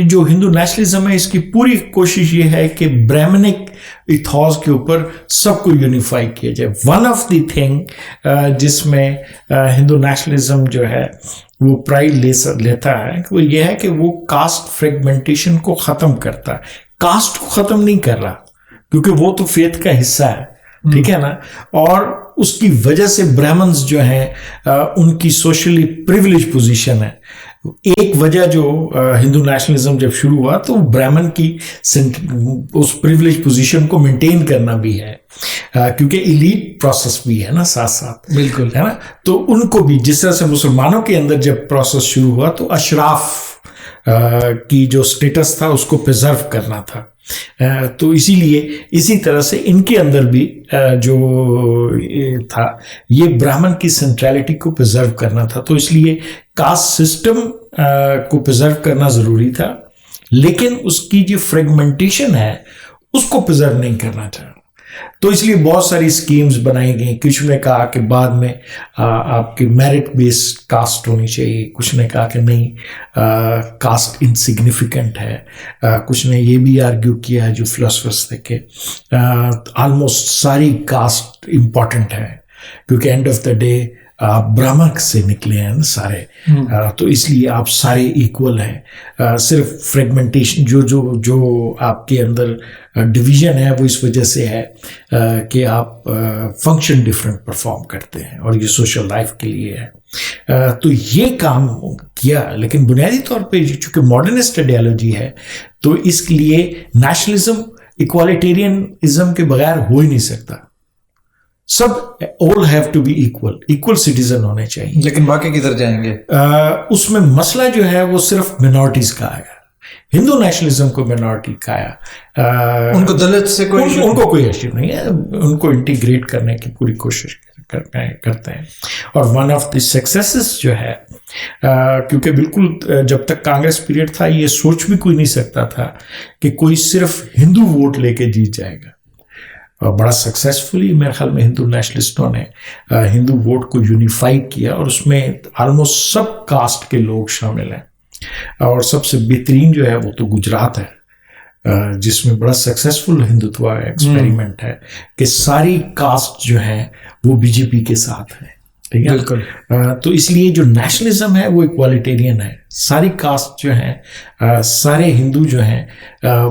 जो हिंदू नेशनलिज्म है इसकी पूरी कोशिश ये है कि ब्राह्मणिक इथॉस के ऊपर सबको यूनिफाई किया जाए। वन ऑफ द थिंग जिसमें हिंदू नेशनलिज्म जो है वो प्राइड लेता है वो ये है कि वो कास्ट फ्रेगमेंटेशन को ख़त्म करता है। कास्ट को ख़त्म नहीं कर रहा, क्योंकि वो तो फेथ का हिस्सा है, ठीक है ना। और उसकी वजह से ब्राह्मण्स जो हैं उनकी सोशली प्रिविलेज पोजीशन है। एक वजह जो हिंदू नेशनलिज्म जब शुरू हुआ तो ब्राह्मण की उस प्रिविलेज पोजीशन को मेंटेन करना भी है, क्योंकि एलीट प्रोसेस भी है ना साथ साथ, बिल्कुल है ना। तो उनको भी जिस तरह से मुसलमानों के अंदर जब प्रोसेस शुरू हुआ तो अशराफ की जो स्टेटस था उसको प्रिजर्व करना था, तो इसीलिए इसी तरह से इनके अंदर भी जो था ये ब्राह्मण की सेंट्रलिटी को प्रिजर्व करना था। तो इसलिए कास्ट सिस्टम को प्रिजर्व करना ज़रूरी था, लेकिन उसकी जो फ्रेगमेंटेशन है उसको प्रिजर्व नहीं करना था। तो इसलिए बहुत सारी स्कीम्स बनाई गई। कुछ ने कहा कि बाद में आपकी मेरिट बेस्ड कास्ट होनी चाहिए, कुछ ने कहा कि नहीं कास्ट इनसिग्निफिकेंट है, कुछ ने ये भी आर्ग्यू किया है जो फिलोसफर्स थे कि ऑलमोस्ट सारी कास्ट इम्पॉर्टेंट है, क्योंकि एंड ऑफ द डे आप ब्राह्मण से निकले हैं ना सारे, तो इसलिए आप सारे इक्वल हैं। सिर्फ फ्रेगमेंटेशन जो आपके अंदर डिवीजन है वो इस वजह से है कि आप फंक्शन डिफरेंट परफॉर्म करते हैं, और ये सोशल लाइफ के लिए है। तो ये काम किया, लेकिन बुनियादी तौर पे चूंकि मॉडर्निस्ट आइडियोलॉजी है तो इसके लिए नेशनलिज्म इक्वालिटेरियनिज्म के बगैर हो ही नहीं सकता। सब all have to be equal citizen होने चाहिए। लेकिन बाकी किधर जाएंगे? उसमें मसला जो है वो सिर्फ मिनॉरिटीज का आएगा। हिंदू नेशनलिज्म को मिनॉरिटी का आया, उनको दलित से उनको कोई इश्यू नहीं है, उनको इंटीग्रेट करने की पूरी कोशिश करते हैं। और वन ऑफ द सक्सेसेस जो है, क्योंकि बिल्कुल जब तक कांग्रेस पीरियड था ये सोच भी कोई नहीं सकता था कि कोई सिर्फ हिंदू वोट लेके जीत जाएगा। बड़ा सक्सेसफुली मेरे ख्याल में हिंदू नेशनलिस्टों ने हिंदू वोट को यूनिफाई किया, और उसमें ऑलमोस्ट सब कास्ट के लोग शामिल हैं। और सबसे बेहतरीन जो है वो तो गुजरात है, जिसमें बड़ा सक्सेसफुल हिंदुत्व एक्सपेरिमेंट है कि सारी कास्ट जो है वो बीजेपी के साथ है। ठीक है। बिल्कुल। तो इसलिए जो नेशनलिज्म है वो इक्वालिटेरियन है, सारी कास्ट जो हैं, सारे हिंदू जो हैं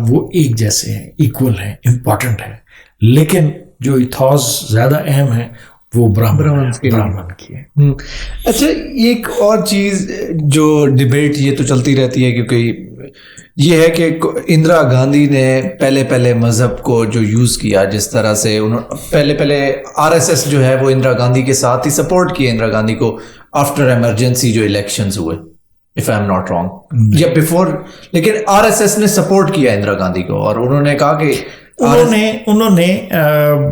वो एक जैसे हैं, इक्वल हैं, इम्पॉर्टेंट है। लेकिन जो इथॉस ज्यादा अहम है वो ब्राह्मण की है। अच्छा, एक और चीज जो डिबेट ये तो चलती रहती है, क्योंकि ये है कि इंदिरा गांधी ने पहले मजहब को जो यूज किया, जिस तरह से उन्होंने पहले आरएसएस जो है वो इंदिरा गांधी के साथ ही सपोर्ट किया इंदिरा गांधी को आफ्टर इमरजेंसी जो इलेक्शंस हुए, if I am not wrong, या बिफोर, लेकिन आरएसएस ने सपोर्ट किया इंदिरा गांधी को और उन्होंने कहा कि उन्होंने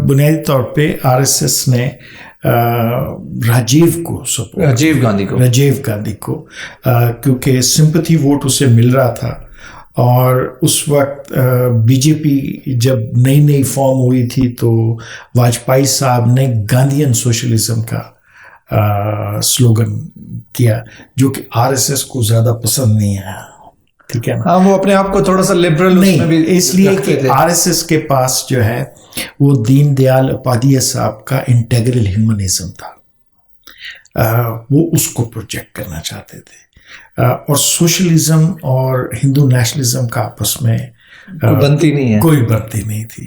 बुनियादी तौर पे आरएसएस ने राजीव गांधी को क्योंकि सिंपैथी वोट उसे मिल रहा था, और उस वक्त बीजेपी जब नई फॉर्म हुई थी तो वाजपेयी साहब ने गांधीयन सोशलिज्म का स्लोगन किया, जो कि आरएसएस को ज़्यादा पसंद नहीं आया। ठीक है ना? हाँ, वो अपने आप को थोड़ा सा लिबरल नहीं, भी इसलिए कि आरएसएस के पास जो है वो दीनदयाल उपाध्याय साहब का इंटेग्रल ह्यूमनिज्म था, वो उसको प्रोजेक्ट करना चाहते थे, और सोशलिज्म और हिंदू नेशनलिज्म का आपस में कोई बनती नहीं थी।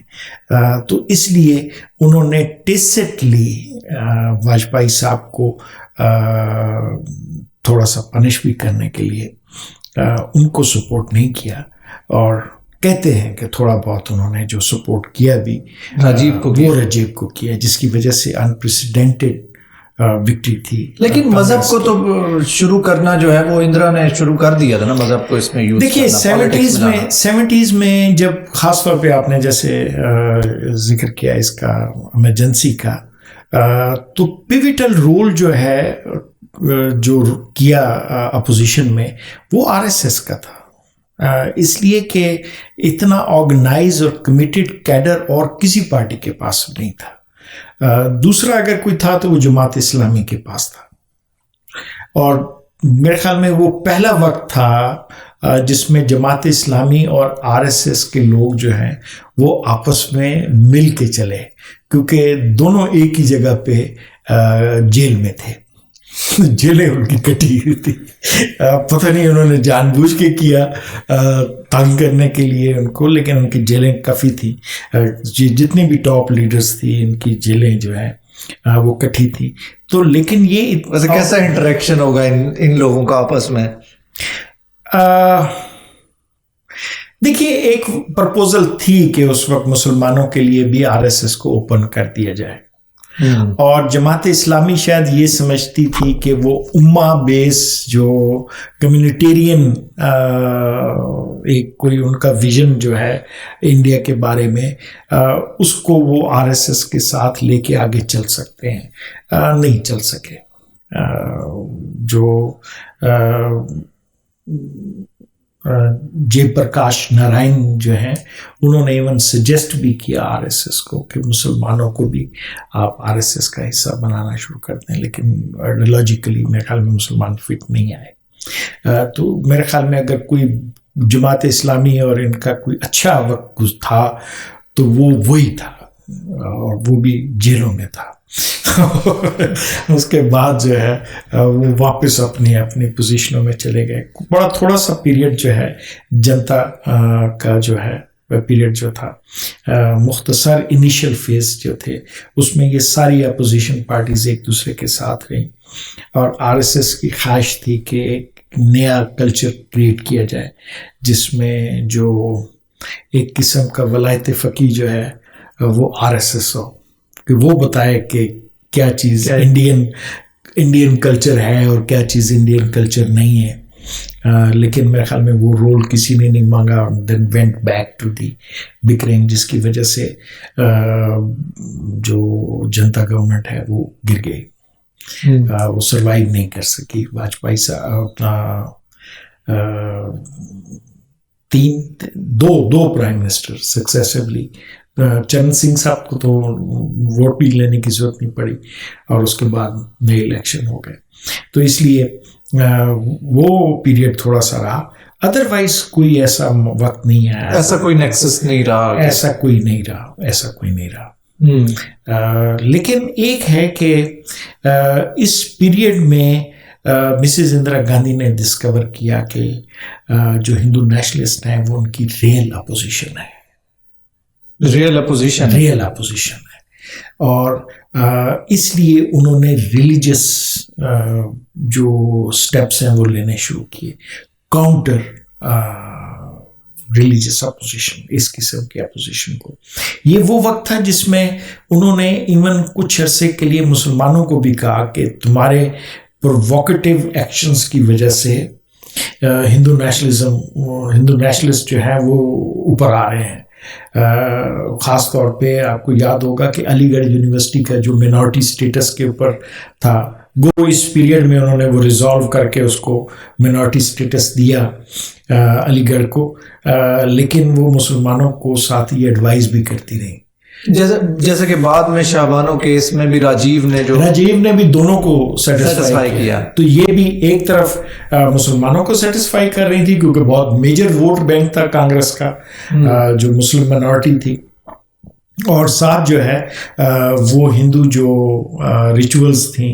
तो इसलिए उन्होंने टेसिटली वाजपेयी साहब को थोड़ा सा पनिश भी करने के लिए उनको सपोर्ट नहीं किया, और कहते हैं कि थोड़ा बहुत उन्होंने जो सपोर्ट किया भी राजीव को किया, जिसकी वजह से अनप्रेसिडेंटेड विक्ट्री थी। लेकिन मजहब को तो शुरू करना जो है वो इंदिरा ने शुरू कर दिया था ना, मजहब को इसमें यूज। देखिए 70s में जब खासतौर पे आपने जैसे जिक्र किया इसका इमरजेंसी का, तो पिविटल रोल जो है जो किया अपोजिशन में वो आरएसएस का था, इसलिए कि इतना ऑर्गेनाइज और कमिटेड कैडर और किसी पार्टी के पास नहीं था। दूसरा अगर कोई था तो वो जमात इस्लामी के पास था, और मेरे ख्याल में वो पहला वक्त था जिसमें जमात इस्लामी और आरएसएस के लोग जो हैं वो आपस में मिल के चले, क्योंकि दोनों एक ही जगह पे जेल में थे। जेलें उनकी कटी हुई थी, पता नहीं उन्होंने जानबूझ के किया तंग करने के लिए उनको, लेकिन उनकी जेलें काफ़ी थी। जितनी भी टॉप लीडर्स थी इनकी जेलें जो है वो कटी थी। तो लेकिन ये वैसे कैसा इंटरेक्शन होगा इन लोगों का आपस में? देखिए, एक प्रपोजल थी कि उस वक्त मुसलमानों के लिए भी आरएसएस को ओपन कर दिया जाए, और जमात इस्लामी शायद ये समझती थी कि वो उम्मा बेस जो कम्युनिटेरियन एक कोई उनका विजन जो है इंडिया के बारे में, उसको वो आरएसएस के साथ लेके आगे चल सकते हैं। नहीं चल सके। जो जयप्रकाश नारायण जो हैं उन्होंने इवन सजेस्ट भी किया आरएसएस को कि मुसलमानों को भी आप आरएसएस का हिस्सा बनाना शुरू कर दें, लेकिन आइडियोलॉजिकली मेरे ख्याल में मुसलमान फिट नहीं आए। तो मेरे ख्याल में अगर कोई जमात इस्लामी और इनका कोई अच्छा वक्त था तो वो वही था, और वो भी जेलों में था। उसके बाद जो है वो वापस अपनी पोजीशनों में चले गए। बड़ा थोड़ा सा पीरियड जो है जनता का जो है वह पीरियड जो था, मुख्तसर इनिशियल फेज जो थे उसमें ये सारी अपोजिशन पार्टीज एक दूसरे के साथ रहीं, और आरएसएस की ख्वाहिश थी कि एक नया कल्चर क्रिएट किया जाए जिसमें जो एक किस्म का वलायत फ़क़ीह जो है वो आरएसएस हो, कि वो बताए कि क्या चीज़ इंडियन कल्चर है और क्या चीज़ इंडियन कल्चर नहीं है। लेकिन मेरे ख्याल में वो रोल किसी ने नहीं मांगा, और then went back to the bickering, जिसकी वजह से जो जनता गवर्नमेंट है वो गिर गई। वो सरवाइव नहीं कर सकी। वाजपेयी साहब अपना दो प्राइम मिनिस्टर सक्सेसिवली, चरण सिंह साहब को तो वोट भी लेने की जरूरत नहीं पड़ी, और उसके बाद नए इलेक्शन हो गए। तो इसलिए वो पीरियड थोड़ा सा रहा, अदरवाइज कोई ऐसा वक्त नहीं आया, ऐसा कोई नेक्सस नहीं रहा, ऐसा कोई नहीं रहा। लेकिन एक है कि इस पीरियड में मिसेस इंदिरा गांधी ने डिस्कवर किया कि जो हिंदू नेशनलिस्ट हैं वो उनकी रियल अपोजिशन है, रियल अपोजिशन है। और इसलिए उन्होंने रिलीजियस जो स्टेप्स हैं वो लेने शुरू किए, काउंटर रिलीजियस अपोजिशन, इस किस्म की अपोजिशन को। ये वो वक्त था जिसमें उन्होंने इवन कुछ अरसे के लिए मुसलमानों को भी कहा कि तुम्हारे प्रोवोकेटिव एक्शंस की वजह से हिंदू नेशनलिस्ट जो है वो ऊपर आ रहे हैं। ख़ास तौर पे आपको याद होगा कि अलीगढ़ यूनिवर्सिटी का जो मिनॉरिटी स्टेटस के ऊपर था, वो इस पीरियड में उन्होंने वो रिजॉल्व करके उसको मिनॉरिटी स्टेटस दिया अलीगढ़ को, लेकिन वो मुसलमानों को साथ ही एडवाइस भी करती रही। जैसे कि बाद में शाहबानो केस में भी राजीव ने भी दोनों को सेटिस्फाई किया। तो ये भी एक तरफ मुसलमानों को सेटिस्फाई कर रही थी क्योंकि बहुत मेजर वोट बैंक था कांग्रेस का, जो मुस्लिम माइनॉरिटी थी, और साथ जो है वो हिंदू जो रिचुअल्स थी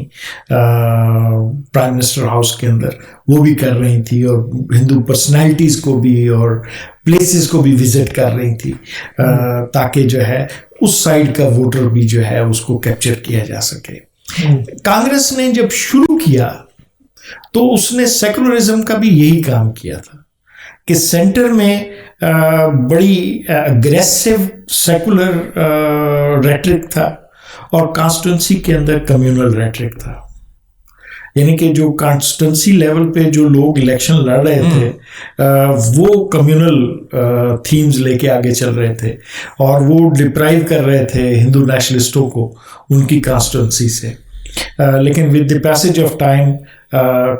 प्राइम मिनिस्टर हाउस के अंदर वो भी कर रही थी, और हिंदू पर्सनालिटीज़ को भी और प्लेसेस को भी विजिट कर रही थी, ताकि जो है उस साइड का वोटर भी जो है उसको कैप्चर किया जा सके। कांग्रेस ने जब शुरू किया तो उसने सेकुलरिज्म का भी यही काम किया था कि सेंटर में बड़ी अग्रेसिव सेकुलर रेटरिक था और कॉन्स्टिट्यूंसी के अंदर कम्युनल रेटरिक था। यानी कि जो कॉन्स्टिट्यूंसी लेवल पे जो लोग इलेक्शन लड़ रहे थे वो कम्युनल थीम्स लेके आगे चल रहे थे, और वो डिप्राइव कर रहे थे हिंदू नेशनलिस्टों को उनकी कॉन्स्टिट्यूंसी से। लेकिन with the passage of time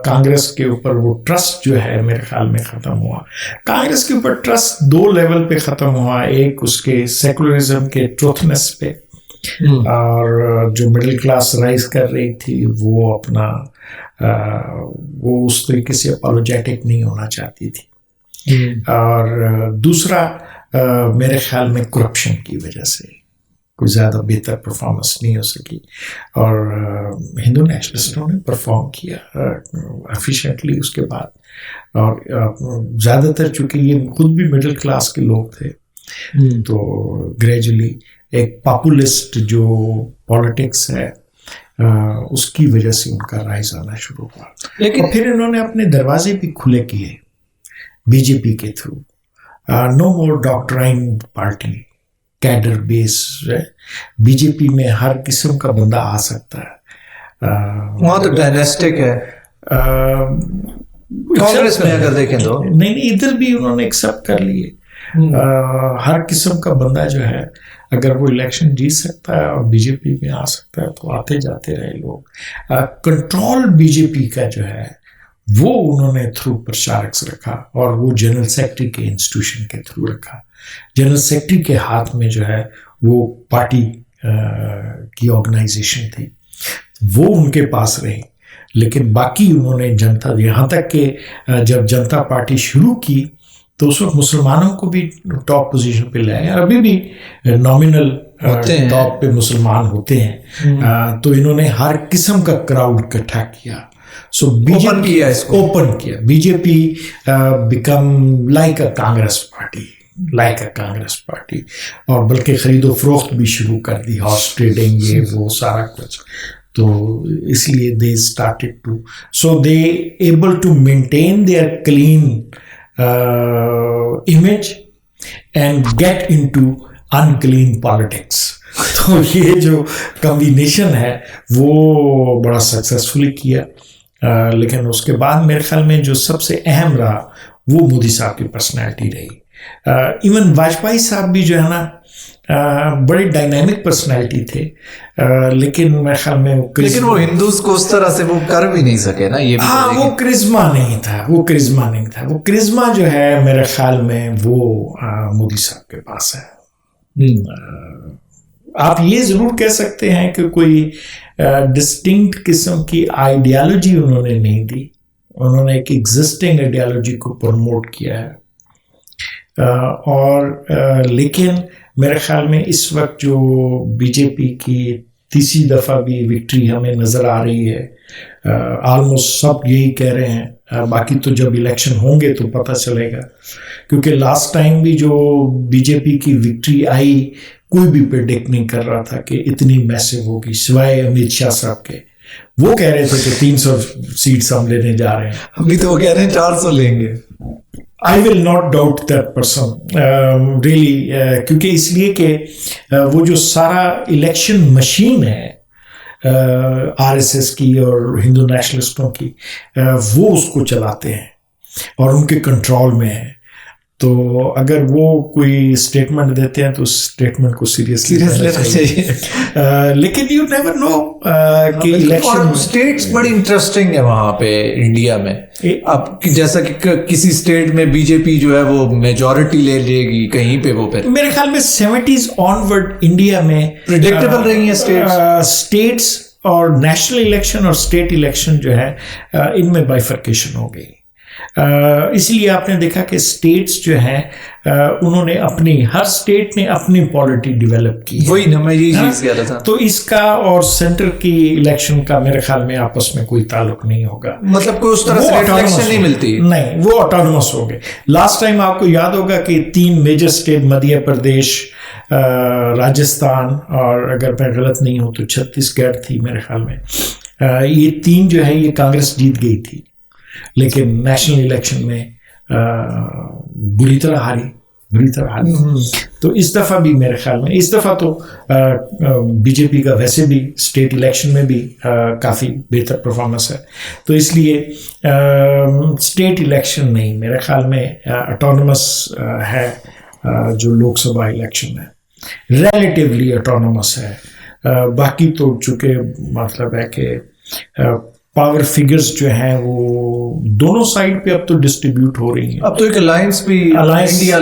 Congress के ऊपर वो ट्रस्ट जो है मेरे ख्याल में ख़त्म हुआ। कांग्रेस के ऊपर ट्रस्ट दो लेवल पे ख़त्म हुआ, एक उसके सेकुलरिज्म के ट्रूथनेस पे, और जो मिडिल क्लास राइज कर रही थी वो अपना वो उस तरीके से अपोलोजेटिक नहीं होना चाहती थी, और दूसरा मेरे ख्याल में करप्शन की वजह से कोई ज़्यादा बेहतर परफॉर्मेंस नहीं हो सकी, और हिंदू नेशनलिस्टों ने परफॉर्म किया एफिशिएंटली उसके बाद। और ज़्यादातर चूँकि ये खुद भी मिडिल क्लास के लोग थे, तो ग्रेजुअली एक पॉपुलिस्ट जो पॉलिटिक्स है उसकी वजह से उनका राइज आना शुरू हुआ। लेकिन फिर इन्होंने अपने दरवाजे भी खुले किए बीजेपी के थ्रू। नो मोर डॉक्ट्राइन पार्टी, कैडर बेस है बीजेपी में, हर किस्म का बंदा आ सकता है। वहाँ तो डायनेस्टिक है। कांग्रेस में अगर देखें तो नहीं, इधर भी उन्होंने एक्सेप्ट कर लिए। हर किस्म का बंदा जो है अगर वो इलेक्शन जीत सकता है और बीजेपी में आ सकता है तो आते जाते रहे लोग। कंट्रोल बीजेपी का जो है वो उन्होंने थ्रू प्रचारक रखा, और वो जनरल सेक्रेटरी के इंस्टीट्यूशन के थ्रू रखा। जनरल सेक्रेटरी के हाथ में जो है वो पार्टी की ऑर्गेनाइजेशन थी, वो उनके पास रही। लेकिन बाकी उन्होंने जनता, यहाँ तक कि जब जनता पार्टी शुरू की तो उस वक्त मुसलमानों को भी टॉप पोजीशन पे लाए, अभी भी नॉमिनल टॉप पे मुसलमान होते हैं। तो इन्होंने हर किस्म का क्राउड इकट्ठा किया। सो बीजेपी ओपन किया, बीजेपी बिकम लाइक अ कांग्रेस पार्टी, और बल्कि खरीदो फरोख्त भी शुरू कर दी, हॉर्स ट्रेडिंग, ये वो सारा कुछ। तो इसलिए they started to, so they able to maintain their clean image and get into unclean politics। तो ये जो कॉम्बिनेशन है वो बड़ा सक्सेसफुली किया। लेकिन उसके बाद मेरे ख्याल में जो सबसे अहम रहा वो मोदी साहब की पर्सनैलिटी रही। इवन वाजपेयी साहब भी जो है ना बड़े डायनामिक पर्सनैलिटी थे, लेकिन मेरे ख्याल में वो हिंदूज को उस तरह से वो कर भी नहीं सके ना। ये हाँ, वो क्रिज्मा नहीं था। वो क्रिज्मा जो है मेरे ख्याल में वो मोदी साहब के पास है। आप ये जरूर कह सकते हैं कि कोई डिस्टिंक्ट किस्म की आइडियोलॉजी उन्होंने नहीं दी, उन्होंने एक एग्जिस्टिंग आइडियोलॉजी को प्रमोट किया है। और लेकिन मेरे ख्याल में इस वक्त जो बीजेपी की तीसरी दफ़ा भी विक्ट्री हमें नज़र आ रही है, ऑलमोस्ट सब यही कह रहे हैं, बाकी तो जब इलेक्शन होंगे तो पता चलेगा, क्योंकि लास्ट टाइम भी जो बीजेपी की विक्ट्री आई कोई भी प्रेडिक्ट नहीं कर रहा था कि इतनी मैसिव होगी, सिवाय अमित शाह साहब के। वो कह रहे थे कि 300 सीट्स हम लेने जा रहे हैं, अभी तो वो कह रहे हैं 400 लेंगे। I will not doubt that person really, क्योंकि इसलिए कि वो जो सारा इलेक्शन मशीन है आरएसएस की और हिंदू नेशनलिस्टों की, वो उसको चलाते हैं और उनके कंट्रोल में है। तो अगर वो कोई स्टेटमेंट देते हैं तो उस स्टेटमेंट को सीरियसली लेना चाहिए। लेकिन यू नेवर नो कि इलेक्शन स्टेट्स बड़ी इंटरेस्टिंग है वहां पे इंडिया में। अब जैसा कि किसी स्टेट में बीजेपी जो है वो मेजॉरिटी ले लेगी, कहीं पे वो फिर मेरे ख्याल में 70s ऑनवर्ड इंडिया में प्रेडिक्टेबल रही है स्टेट्स और नेशनल इलेक्शन और स्टेट इलेक्शन जो है इनमें बाइफर्केशन हो गई। इसलिए आपने देखा कि स्टेट्स जो हैं उन्होंने हर स्टेट ने अपनी पॉलिटी डेवलप की। वही ना, मैं यही चीज कह रहा था। तो इसका और सेंटर की इलेक्शन का मेरे ख्याल में आपस में कोई ताल्लुक नहीं होगा, मतलब कोई उस तरह से रिफ्लेक्शन नहीं मिलती। नहीं, वो ऑटोनोमस हो गए। लास्ट टाइम आपको याद होगा कि 3 मेजर स्टेट, मध्य प्रदेश, राजस्थान और अगर मैं गलत नहीं हूं तो छत्तीसगढ़ थी मेरे ख्याल में, ये 3 जो है ये कांग्रेस जीत गई थी, लेकिन नेशनल इलेक्शन में बुरी तरह हारी। तो इस दफ़ा भी मेरे ख्याल में, इस दफ़ा तो बीजेपी का वैसे भी स्टेट इलेक्शन में भी काफ़ी बेहतर परफॉर्मेंस है, तो इसलिए स्टेट इलेक्शन नहीं, मेरे ख्याल में ऑटोनमस है जो लोकसभा इलेक्शन है, रिलेटिवली ऑटोनमस है। बाकी तो चूँकि मतलब है कि पावर फिगर्स जो हैं वो दोनों साइड पे अब तो डिस्ट्रीब्यूट हो रही हैं। अब तो एक अलायंस भी, इंडिया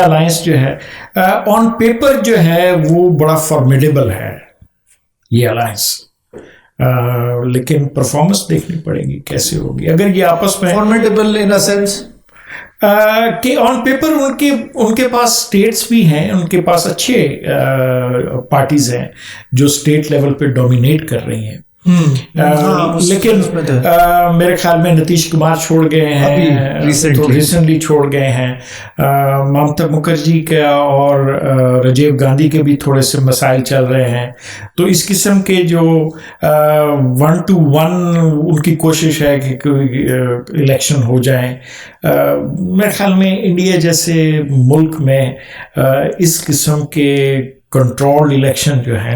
अलायंस जो है ऑन पेपर जो है वो बड़ा फॉर्मिडेबल है ये अलायंस, लेकिन परफॉर्मेंस देखनी पड़ेगी कैसे होगी। अगर ये आपस में फॉर्मिडेबल इन अ सेंस कि ऑन पेपर उनके पास स्टेट्स भी हैं, उनके पास अच्छे पार्टीज हैं जो स्टेट लेवल पे डोमिनेट कर रही हैं। लेकिन मेरे ख्याल में नीतीश कुमार छोड़ गए हैं, रिसेंटली छोड़ गए हैं। ममता मुखर्जी के और राजीव गांधी के भी थोड़े से मसाइल चल रहे हैं। तो इस किस्म के जो 1-to-1 उनकी कोशिश है कि कोई इलेक्शन हो जाए। मेरे ख्याल में इंडिया जैसे मुल्क में इस किस्म के कंट्रोल इलेक्शन जो है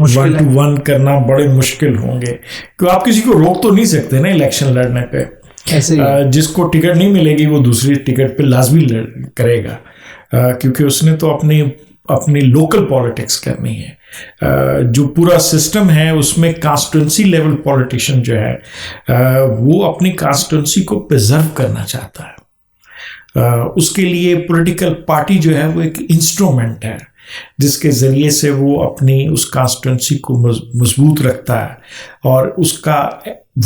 1-to-1 करना बड़े मुश्किल होंगे, क्योंकि आप किसी को रोक तो नहीं सकते ना इलेक्शन लड़ने पे। ऐसे जिसको टिकट नहीं मिलेगी वो दूसरी टिकट पे लाजमी करेगा, क्योंकि उसने तो अपनी लोकल पॉलिटिक्स करनी है। जो पूरा सिस्टम है उसमें कॉन्स्टिट्यूंसी लेवल पॉलिटिशियन जो है वो अपनी कॉन्स्टिट्यूंसी को प्रिजर्व करना चाहता है। उसके लिए पॉलिटिकल पार्टी जो है वो एक इंस्ट्रूमेंट है जिसके ज़रिए से वो अपनी उस कॉन्स्टिट्यूंसी को मजबूत रखता है और उसका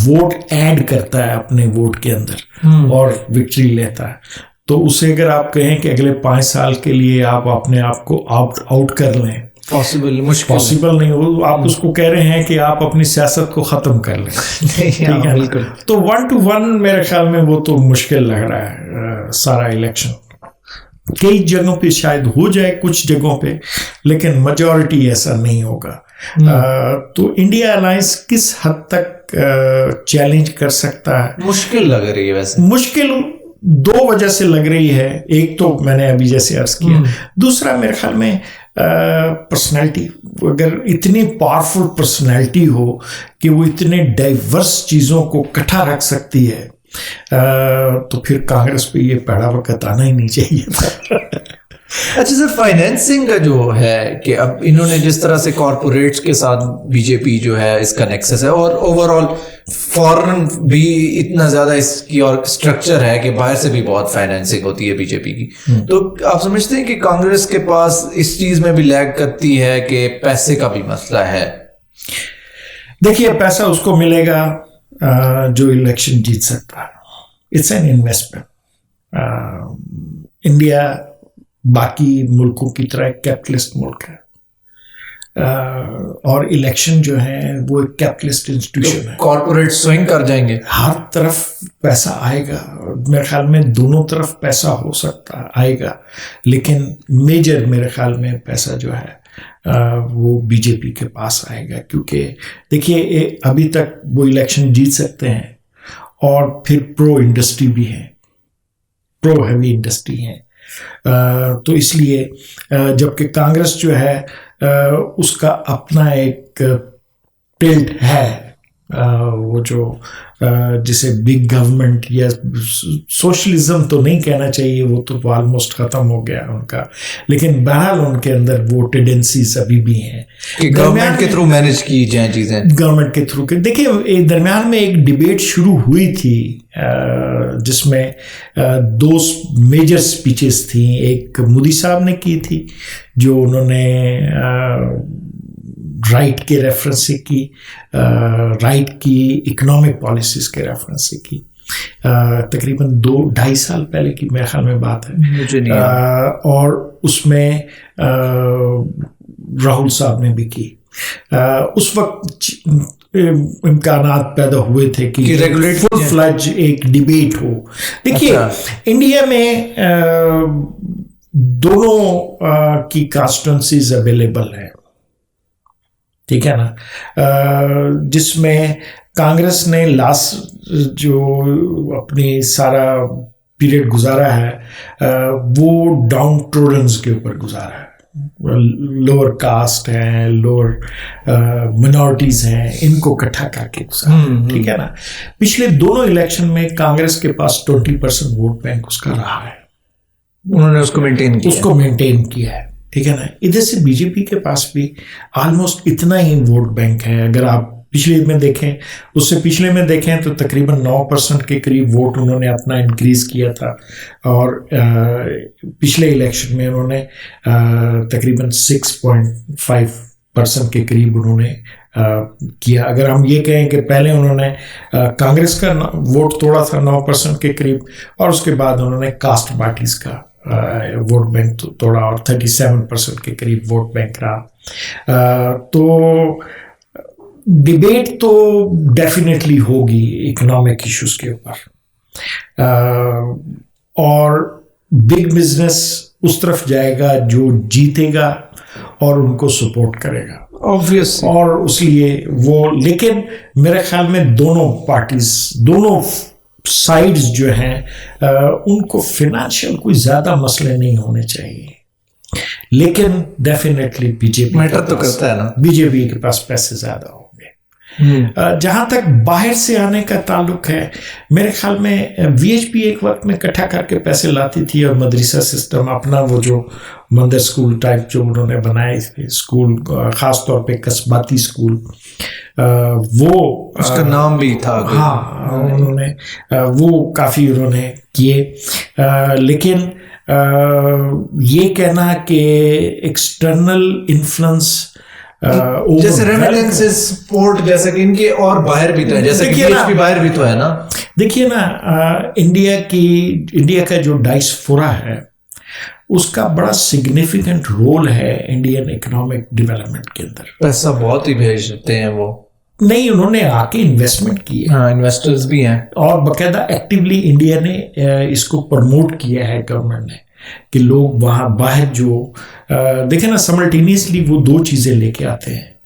वोट ऐड करता है अपने वोट के अंदर और विक्ट्री लेता है। तो उसे अगर आप कहें कि अगले 5 साल के लिए आप अपने आप को आउट कर लें, पॉसिबल नहीं हो। आप उसको कह रहे हैं कि आप अपनी सियासत को ख़त्म कर लें, ठीक है। बिल्कुल। तो 1-to-1 मेरे ख्याल में वो तो मुश्किल लग रहा है सारा इलेक्शन। कई जगहों पे शायद हो जाए, कुछ जगहों पे, लेकिन मेजॉरिटी ऐसा नहीं होगा। तो इंडिया अलायंस किस हद तक चैलेंज कर सकता है, मुश्किल लग रही है। वैसे मुश्किल 2 वजह से लग रही है। एक तो मैंने अभी जैसे अर्ज किया, दूसरा मेरे ख्याल में पर्सनैलिटी। अगर इतनी पावरफुल पर्सनैलिटी हो कि वो इतने डाइवर्स चीज़ों को इकट्ठा रख सकती है, तो फिर कांग्रेस पे ये पड़ा वक्त आना ही नहीं चाहिए। अच्छा सर, फाइनेंसिंग का जो है कि अब इन्होंने जिस तरह से कॉरपोरेट्स के साथ बीजेपी जो है इसका नेक्सस है, और ओवरऑल फॉरेन भी इतना ज्यादा इसकी और स्ट्रक्चर है कि बाहर से भी बहुत फाइनेंसिंग होती है बीजेपी की। तो आप समझते हैं कि कांग्रेस के पास इस चीज में भी लैग करती है कि पैसे का भी मसला है? देखिए, पैसा उसको मिलेगा जो इलेक्शन जीत सकता है। It's an investment. इंडिया बाकी मुल्कों की तरह एक कैपिटलिस्ट मुल्क है, और इलेक्शन जो है वो एक कैपिटलिस्ट इंस्टीट्यूशन है। कॉर्पोरेट स्विंग कर जाएंगे, हर तरफ पैसा आएगा, मेरे ख्याल में दोनों तरफ पैसा हो सकता आएगा, लेकिन मेजर मेरे ख्याल में पैसा जो है वो बीजेपी के पास आएगा, क्योंकि देखिए अभी तक वो इलेक्शन जीत सकते हैं और फिर प्रो इंडस्ट्री भी है, प्रो हैवी इंडस्ट्री है, तो इसलिए जबकि कांग्रेस जो है उसका अपना एक टिल्ट है, वो जो जिसे बिग गवर्नमेंट या सोशलिज्म तो नहीं कहना चाहिए, वो तो ऑलमोस्ट खत्म हो गया उनका, लेकिन बहरहाल उनके अंदर वो टेंडेंसीज अभी भी हैं कि गवर्नमेंट के थ्रू मैनेज की जाए चीजें, गवर्नमेंट के थ्रू के। देखिए दरमियान में एक डिबेट शुरू हुई थी जिसमें दो मेजर स्पीचेस थी, एक मोदी साहब ने की थी जो उन्होंने राइट के रेफरेंस से की, राइट की इकोनॉमिक पॉलिसीज के रेफरेंस से की, तकरीबन 2-2.5 साल पहले की मेरे ख्याल में बात है, मुझे नहीं और उसमें राहुल साहब ने भी की। उस वक्त इम्कानात पैदा हुए थे कि रेगुलेट फुल फ्लज एक डिबेट हो। देखिए इंडिया में दोनों की कॉन्स्टिट्यूंसीज अवेलेबल है, ठीक है ना, जिसमें कांग्रेस ने लास्ट जो अपनी सारा पीरियड गुजारा है वो डाउन ट्रोडन्स के ऊपर गुजारा है, लोअर कास्ट हैं, लोअर मिनॉरिटीज हैं, इनको इकट्ठा करके गुजारा, ठीक है ना। पिछले दोनों इलेक्शन में कांग्रेस के पास 20% वोट बैंक उसका रहा है, उन्होंने उसको मेंटेन किया है, ठीक है ना। इधर से बीजेपी के पास भी ऑलमोस्ट इतना ही वोट बैंक है। अगर आप पिछले में देखें, उससे पिछले में देखें तो तकरीबन 9% के करीब वोट उन्होंने अपना इंक्रीज किया था, और पिछले इलेक्शन में उन्होंने तकरीबन 6.5% के करीब उन्होंने किया। अगर हम ये कहें कि पहले उन्होंने कांग्रेस का वोट तोड़ा था 9% के करीब, और उसके बाद उन्होंने कास्ट पार्टीज का वोट बैंक तोड़ा और 37% के करीब वोट बैंक रहा। तो डिबेट तो डेफिनेटली होगी इकोनॉमिक इश्यूज के ऊपर, और बिग बिजनेस उस तरफ जाएगा जो जीतेगा और उनको सपोर्ट करेगा, ऑब्वियस, और उसलिए वो, लेकिन मेरे ख्याल में दोनों पार्टीज, दोनों साइड्स जो हैं उनको फिनेंशियल कोई ज्यादा मसले नहीं होने चाहिए, लेकिन डेफिनेटली बीजेपी मैटर तो करता है ना, बीजेपी के पास पैसे ज्यादा होंगे। जहां तक बाहर से आने का ताल्लुक है, मेरे ख्याल में वीएचपी एक वक्त में इकट्ठा करके पैसे लाती थी, और मदरसा सिस्टम अपना वो जो मंदिर स्कूल टाइप जो उन्होंने बनाए थे स्कूल, खास तौर पे कस्बाती स्कूल, वो उसका नाम भी था, हाँ उन्होंने वो काफ़ी उन्होंने किए, लेकिन ये कहना कि एक्सटर्नल इन्फ्लुएंस जैसे रेमिटेंसेस, स्पोर्ट, जैसे कि इनके और बाहर भी तो है, जैसे कि बीएचपी बाहर भी तो है ना। देखिए ना, इंडिया का जो डायस्पोरा है उसका बड़ा सिग्निफिकेंट रोल है इंडियन इकोनॉमिक डेवलपमेंट के अंदर। पैसा बहुत ही भेजते हैं वो, नहीं, उन्होंने आके इन्वेस्टमेंट की है, हाँ इन्वेस्टर्स भी हैं, और बाकायदा एक्टिवली इंडिया ने इसको प्रमोट किया है गवर्नमेंट ने, कि लोग वहाँ बाहर जो देखें ना, समल्टेनियसली वो दो चीज़ें लेके आते हैं,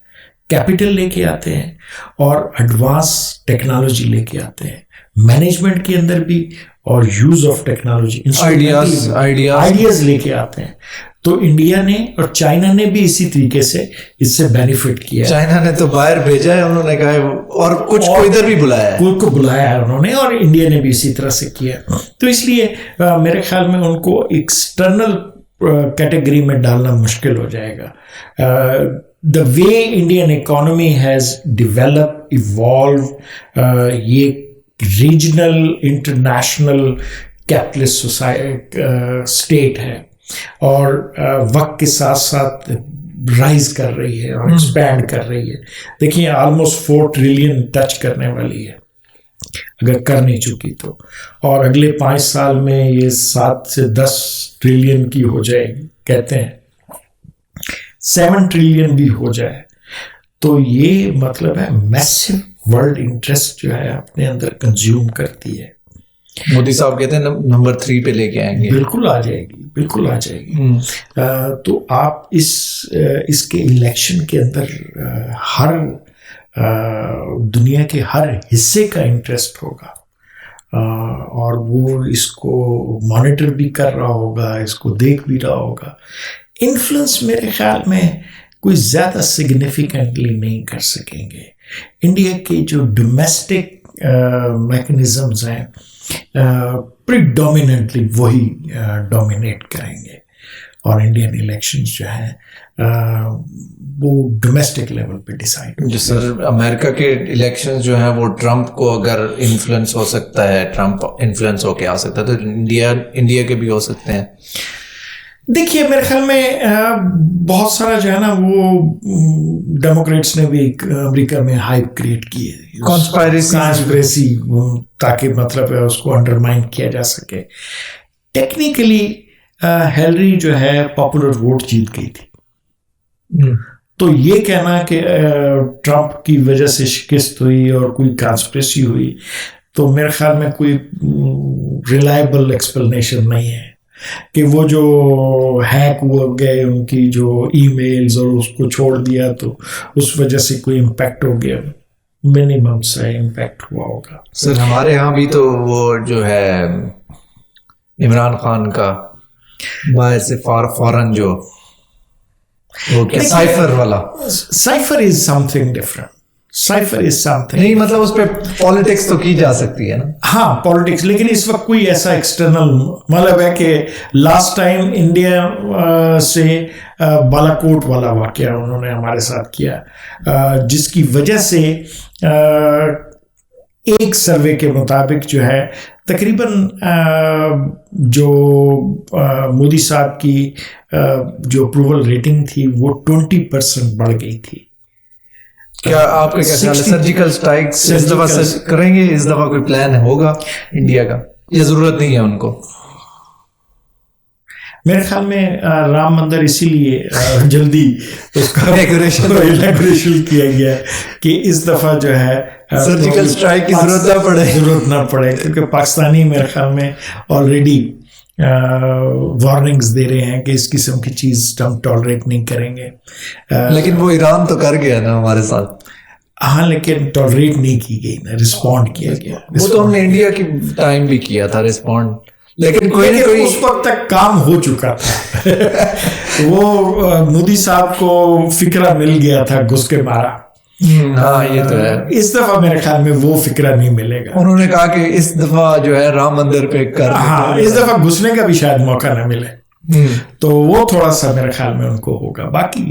कैपिटल लेके आते हैं और एडवांस टेक्नोलॉजी लेके आते हैं, मैनेजमेंट के अंदर भी, और यूज ऑफ टेक्नोलॉजी, आइडियाज लेके आते हैं। तो इंडिया ने और चाइना ने भी इसी तरीके से इससे बेनिफिट किया। चाइना ने तो बाहर भेजा है, उन्होंने कहा है, और कुछ को इधर भी बुलाया है, कुछ को बुलाया है उन्होंने, और इंडिया ने भी इसी तरह से किया। तो इसलिए मेरे ख्याल में उनको एक्सटर्नल कैटेगरी में डालना मुश्किल हो जाएगा। The way Indian economy has develop, evolve, ये रीजनल इंटरनेशनल कैपिटलिस्ट स्टेट है, और वक्त के साथ साथ राइज कर रही है और एक्सपैंड कर रही है। देखिए ऑलमोस्ट 4 ट्रिलियन टच करने वाली है, अगर कर नहीं चुकी तो, और अगले 5 साल में ये 7 से 10 ट्रिलियन की हो जाएगी, कहते हैं 7 ट्रिलियन भी हो जाए तो ये मतलब है मैसिव वर्ल्ड इंटरेस्ट जो है अपने अंदर कंज्यूम करती है। मोदी साहब कहते हैं नंबर 3 पे लेके आएंगे। बिल्कुल आ जाएगी, बिल्कुल आ जाएगी। तो आप इसके इलेक्शन के अंदर हर दुनिया के हर हिस्से का इंटरेस्ट होगा, और वो इसको मॉनिटर भी कर रहा होगा, इसको देख भी रहा होगा। इन्फ्लुएंस मेरे ख्याल में कोई ज़्यादा सिग्निफिकेंटली नहीं कर सकेंगे। इंडिया के जो डोमेस्टिक मैकेनिज़म्स हैं प्रीडोमिनेंटली वही डोमिनेट करेंगे, और इंडियन इलेक्शंस जो हैं वो डोमेस्टिक लेवल पे डिसाइड। जो सर अमेरिका के इलेक्शंस जो हैं वो ट्रंप को अगर इन्फ्लुएंस हो सकता है, ट्रंप इन्फ्लुएंस होके आ सकता है, तो इंडिया के भी हो सकते हैं। देखिए मेरे ख्याल में बहुत सारा जो है ना वो डेमोक्रेट्स ने भी अमेरिका में हाइप क्रिएट की है, कॉन्स्पिरेसी, ताकि मतलब है उसको अंडरमाइन किया जा सके। टेक्निकली हिलरी जो है पॉपुलर वोट जीत गई थी, तो ये कहना कि ट्रंप की वजह से शिकस्त हुई और कोई कॉन्स्पिरेसी हुई, तो मेरे ख्याल में कोई रिलायबल एक्सप्लेनेशन नहीं है कि वो जो हैक हो गए उनकी जो ईमेल्स और उसको छोड़ दिया तो उस वजह से कोई इम्पैक्ट हो गया। मिनिमम सा इम्पैक्ट हुआ होगा। सर हमारे यहाँ भी तो वो जो है इमरान खान का बाहर से फॉरन जो वो क्या साइफर वाला, cipher is something different. Cipher is something नहीं, मतलब उस पर पॉलिटिक्स तो की जा सकती है ना। हाँ पॉलिटिक्स, लेकिन इस वक्त कोई ऐसा एक्सटर्नल मतलब है कि लास्ट टाइम इंडिया से बालाकोट वाला वाकया उन्होंने हमारे साथ किया, जिसकी वजह से एक सर्वे के मुताबिक जो है तकरीबन जो मोदी साहब की जो अप्रूवल रेटिंग थी वो 20% बढ़ गई थी। क्या आपका क्या ख्याल है, सर्जिकल स्ट्राइक इस दफा करेंगे? इस दफा कोई प्लान होगा इंडिया का, या जरूरत नहीं है उनको? मेरे ख्याल में राम मंदिर इसीलिए जल्दी उसका इनॉग्रेशन किया गया कि इस दफा जो है सर्जिकल स्ट्राइक की जरूरत ना पड़े, क्योंकि पाकिस्तानी मेरे ख्याल में ऑलरेडी वार्निंग्स दे रहे हैं कि इस किस्म की चीज हम टॉलरेट नहीं करेंगे। लेकिन वो ईरान तो कर गया ना हमारे साथ। हाँ, लेकिन टॉलरेट नहीं की गई ना, रिस्पॉन्ड किया गया। वो तो हमने इंडिया की टाइम भी किया था रिस्पॉन्ड, लेकिन कोई ना कोई उस वक्त तक काम हो चुका था। वो मोदी साहब को फिक्रा मिल गया था घुस के मारा। हाँ ये तो है। इस दफा मेरे ख्याल में वो फिक्रा नहीं मिलेगा। उन्होंने कहा कि इस दफा जो है राम मंदिर पे कर, हाँ इस दफा घुसने का भी शायद मौका ना मिले, तो वो थोड़ा सा मेरे ख्याल में उनको होगा। बाकी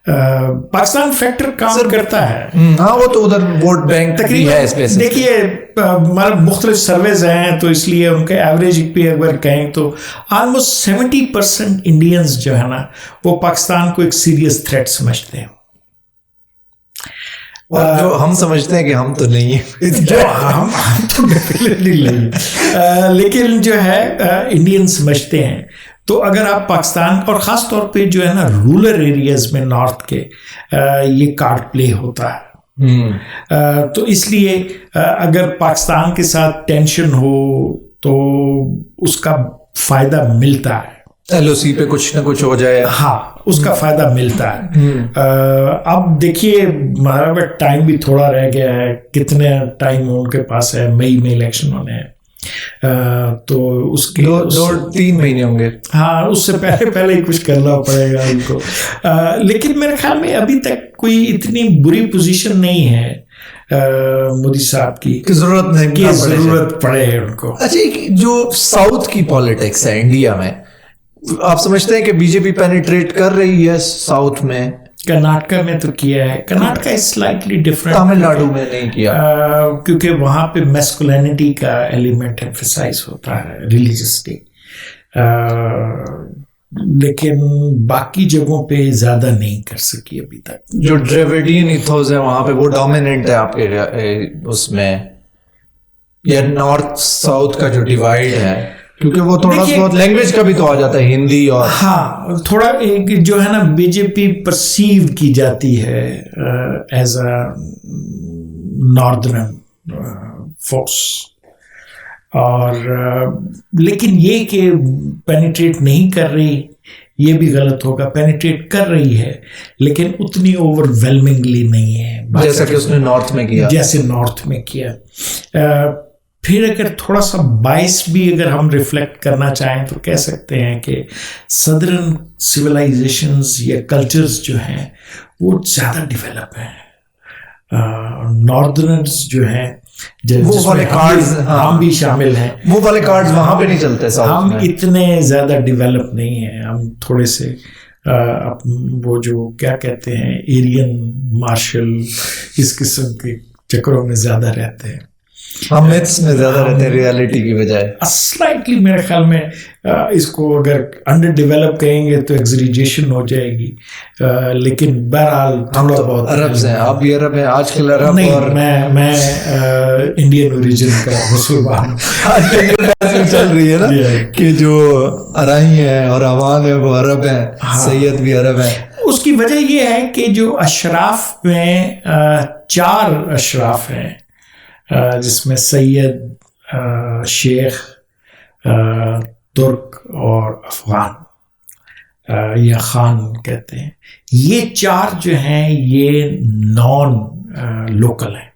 पाकिस्तान फैक्टर काम करता है। हाँ वो तो उधर वोट बैंक भी है इस वजह से। देखिए मतलब मुख्तलिफ सर्वेज हैं, तो इसलिए उनके एवरेज पे अगर कहें तो ऑलमोस्ट 70% इंडियंस जो है ना वो पाकिस्तान को एक सीरियस थ्रेट समझते हैं। और जो हम समझते हैं कि हम तो नहीं है, जो हम तो डेफिनेटली नहीं, लेकिन जो है इंडियन समझते हैं। तो अगर आप पाकिस्तान और ख़ास तौर पे जो है ना रूरल एरियाज में नॉर्थ के ये कार्ड प्ले होता है, तो इसलिए अगर पाकिस्तान के साथ टेंशन हो तो उसका फ़ायदा मिलता है। LOC पे कुछ ना कुछ हो जाए, हाँ उसका फायदा मिलता है। अब देखिए हमारा टाइम भी थोड़ा रह गया है, कितने टाइम उनके पास है, मई में इलेक्शन होने हैं, तो उसके 2-3 महीने होंगे। हाँ उससे पहले ही कुछ करना पड़ेगा उनको। लेकिन मेरे ख्याल में अभी तक कोई इतनी बुरी पोजीशन नहीं है मोदी साहब की जरूरत पड़े उनको। अच्छा, जो साउथ की पॉलिटिक्स है इंडिया में, आप समझते हैं कि बीजेपी पेनिट्रेट कर रही है साउथ में? कर्नाटका में तो किया है, Karnataka is slightly different, Tamil Nadu में नहीं किया, क्योंकि वहां पे मैस्कुलिनिटी का एलिमेंट एम्फसाइज होता है, रिलीजियसली। लेकिन बाकी जगहों पे ज्यादा नहीं कर सकी अभी तक। जो ड्रेविडियन इथोस है वहां पे वो डोमिनेंट है आपके उसमें या नॉर्थ साउथ का जो डिवाइड है, क्योंकि वो थोड़ा बहुत लैंग्वेज का भी तो आ जाता है, हिंदी और हाँ थोड़ा एक जो है ना बीजेपी परसीव की जाती है एज अ नॉर्दर्न फोर्स, और लेकिन ये कि पेनिट्रेट नहीं कर रही ये भी गलत होगा, पेनिट्रेट कर रही है लेकिन उतनी ओवरवेलमिंगली नहीं है जैसा कि उसने नॉर्थ में किया, जैसे नॉर्थ में किया। फिर अगर थोड़ा सा बाइस भी अगर हम रिफ्लेक्ट करना चाहें तो कह सकते हैं कि सदर्न सिविलाइजेशंस या कल्चर्स जो हैं वो ज़्यादा डेवलप हैं, नॉर्दर्नर्स जो हैं वो वाले कार्ड्स हम भी शामिल हैं, वो वाले कार्ड्स वहां पे नहीं चलते साउथ हम में। इतने ज़्यादा डेवलप नहीं हैं, हम थोड़े से वो जो क्या कहते हैं एरियन मार्शल इस किस्म के चक्करों में ज़्यादा रहते हैं, हम मिथ्स में ज्यादा रहते हैं रियलिटी की बजाय। स्लाइटली मेरे ख्याल में इसको अगर अंडर डेवलप कहेंगे तो एग्जरीजेशन हो जाएगी, लेकिन बहरहाल हम तो बहुत अरब हैं, आप भी अरब हैं आजकल, अरब नहीं, और मैं इंडियन ओरिजिन का मुसलमान आजकल चल रही है ना कि जो अराई है और अवान है वो अरब हैं, सैयद भी अरब हैं। उसकी वजह ये है कि जो अशराफ में 4 अशराफ हैं जिसमें सैयद, शेख, तुर्क और अफगान या खान कहते हैं, ये 4 जो हैं ये नॉन लोकल हैं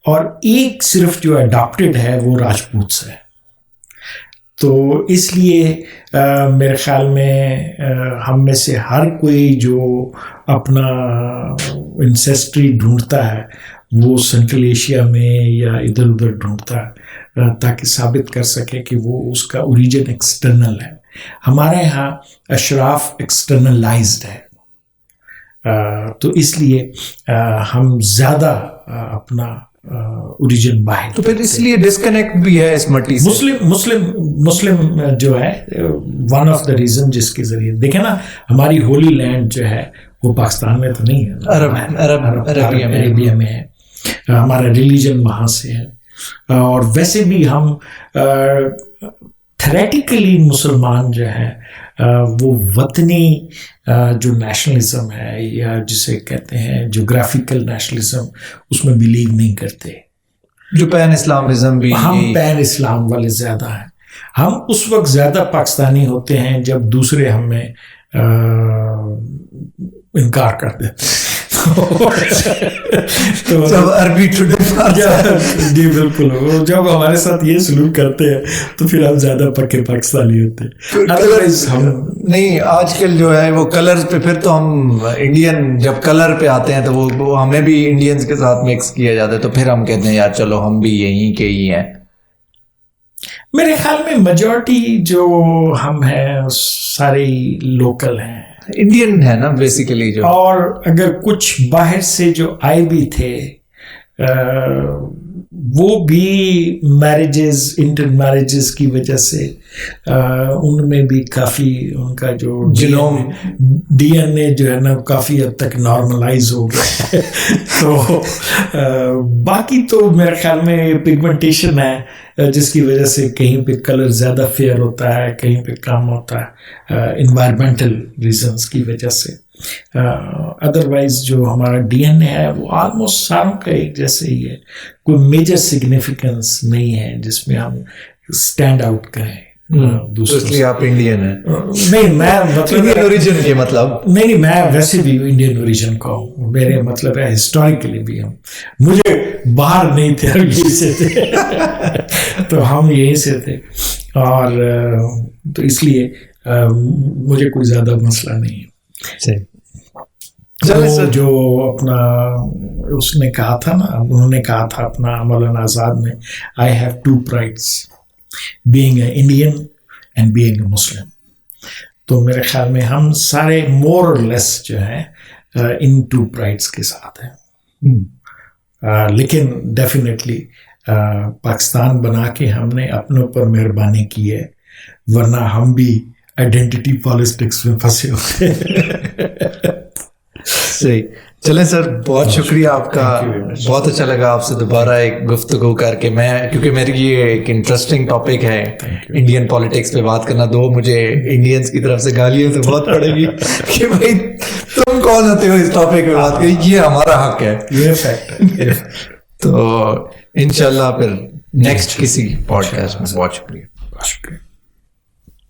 और एक सिर्फ जो अडॉप्टेड है वो राजपूत है। तो इसलिए मेरे ख्याल में हम में से हर कोई जो अपना इंसेस्ट्री ढूंढता है वो सेंट्रल एशिया में या इधर उधर ढूंढता है ताकि साबित कर सके कि वो उसका ओरिजिन एक्सटर्नल है। हमारे यहाँ अशराफ एक्सटर्नलाइज्ड है, तो इसलिए हम ज़्यादा अपना ओरिजिन बाहर, तो फिर इसलिए डिस्कनेक्ट भी है इस मट्टी से। मुस्लिम जो है वन ऑफ द रीजन जिसके जरिए देखें ना, हमारी होली लैंड जो है वो पाकिस्तान में तो नहीं है, अरेबिया में है, हमारा रिलीजन वहाँ से है। और वैसे भी हम थ्योरेटिकली मुसलमान जो है वो वतनी जो नेशनलिज्म है या जिसे कहते हैं जोग्राफिकल नेशनलिज्म उसमें बिलीव नहीं करते। जो पैन इस्लामिज्म भी, हम पैन इस्लाम वाले ज़्यादा हैं। हम उस वक्त ज़्यादा पाकिस्तानी होते हैं जब दूसरे हमें इनकार कर देते हैं। तो जब अरबी जी बिल्कुल, जब हमारे साथ ये सलूक करते हैं तो फिर हम ज़्यादा पक्के पाकिस्तानी होते हैं। अदरवाइज हम नहीं, आजकल जो है वो कलर्स पे, फिर तो हम इंडियन जब कलर पे आते हैं तो वो हमें भी इंडियंस के साथ मिक्स किया जाता है, तो फिर हम कहते हैं यार चलो हम भी यहीं के ही हैं। मेरे ख्याल में मेजॉरिटी जो हम हैं सारे लोकल हैं, इंडियन है ना बेसिकली जो, और अगर कुछ बाहर से जो आए भी थे वो भी मैरिजेस, इंटर मैरिजेस की वजह से उनमें भी काफ़ी उनका जो जीनोम डीएनए जो है ना काफ़ी हद तक नॉर्मलाइज हो गया। तो बाकी तो मेरे ख्याल में पिगमेंटेशन है जिसकी वजह से कहीं पे कलर ज़्यादा फेयर होता है, कहीं पे कम होता है, इन्वायरमेंटल रीजंस की वजह से। अदरवाइज जो हमारा डीएनए है वो ऑलमोस्ट सारों का एक जैसे ही है, कोई मेजर सिग्निफिकेंस नहीं है जिसमें हम स्टैंड आउट करें दूसरों। इसलिए आप इंडियन हैं? नहीं, मैं मतलब इंडियन ओरिजिन के मतलब नहीं, मैं वैसे भी इंडियन ओरिजिन का हूँ। मेरे मतलब है हिस्टोरिकली भी हम, मुझे बाहर नहीं थे, हम यहीं से थे। तो हम यहीं से थे और तो इसलिए मुझे कोई ज़्यादा मसला नहीं है। तो जो अपना उसने कहा था ना, उन्होंने कहा था अपना मौलाना आज़ाद में, I have 2 prides, being a Indian and being a Muslim. तो मेरे ख्याल में हम सारे मोर और लेस जो हैं इन 2 प्राइड्स के साथ हैं। लेकिन डेफिनेटली पाकिस्तान बना के हमने अपने ऊपर मेहरबानी की है, वरना हम भी आइडेंटिटी पॉलिटिक्स में फंसे होते। सही। चलें सर, बहुत शुक्रिया आपका, बहुत अच्छा लगा आपसे दोबारा एक गुफ्तगू करके। मैं क्योंकि मेरी ये एक इंटरेस्टिंग टॉपिक है इंडियन पॉलिटिक्स पे बात करना, दो मुझे इंडियंस की तरफ से गालियां तो बहुत पड़ेगी कि भाई तुम कौन होते हो इस टॉपिक पे बात करें, ये हमारा हक है, ये फैक्ट है। तो इंशाल्लाह फिर नेक्स्ट किसी पॉडकास्ट में। बहुत शुक्रिया। शुक्रिया।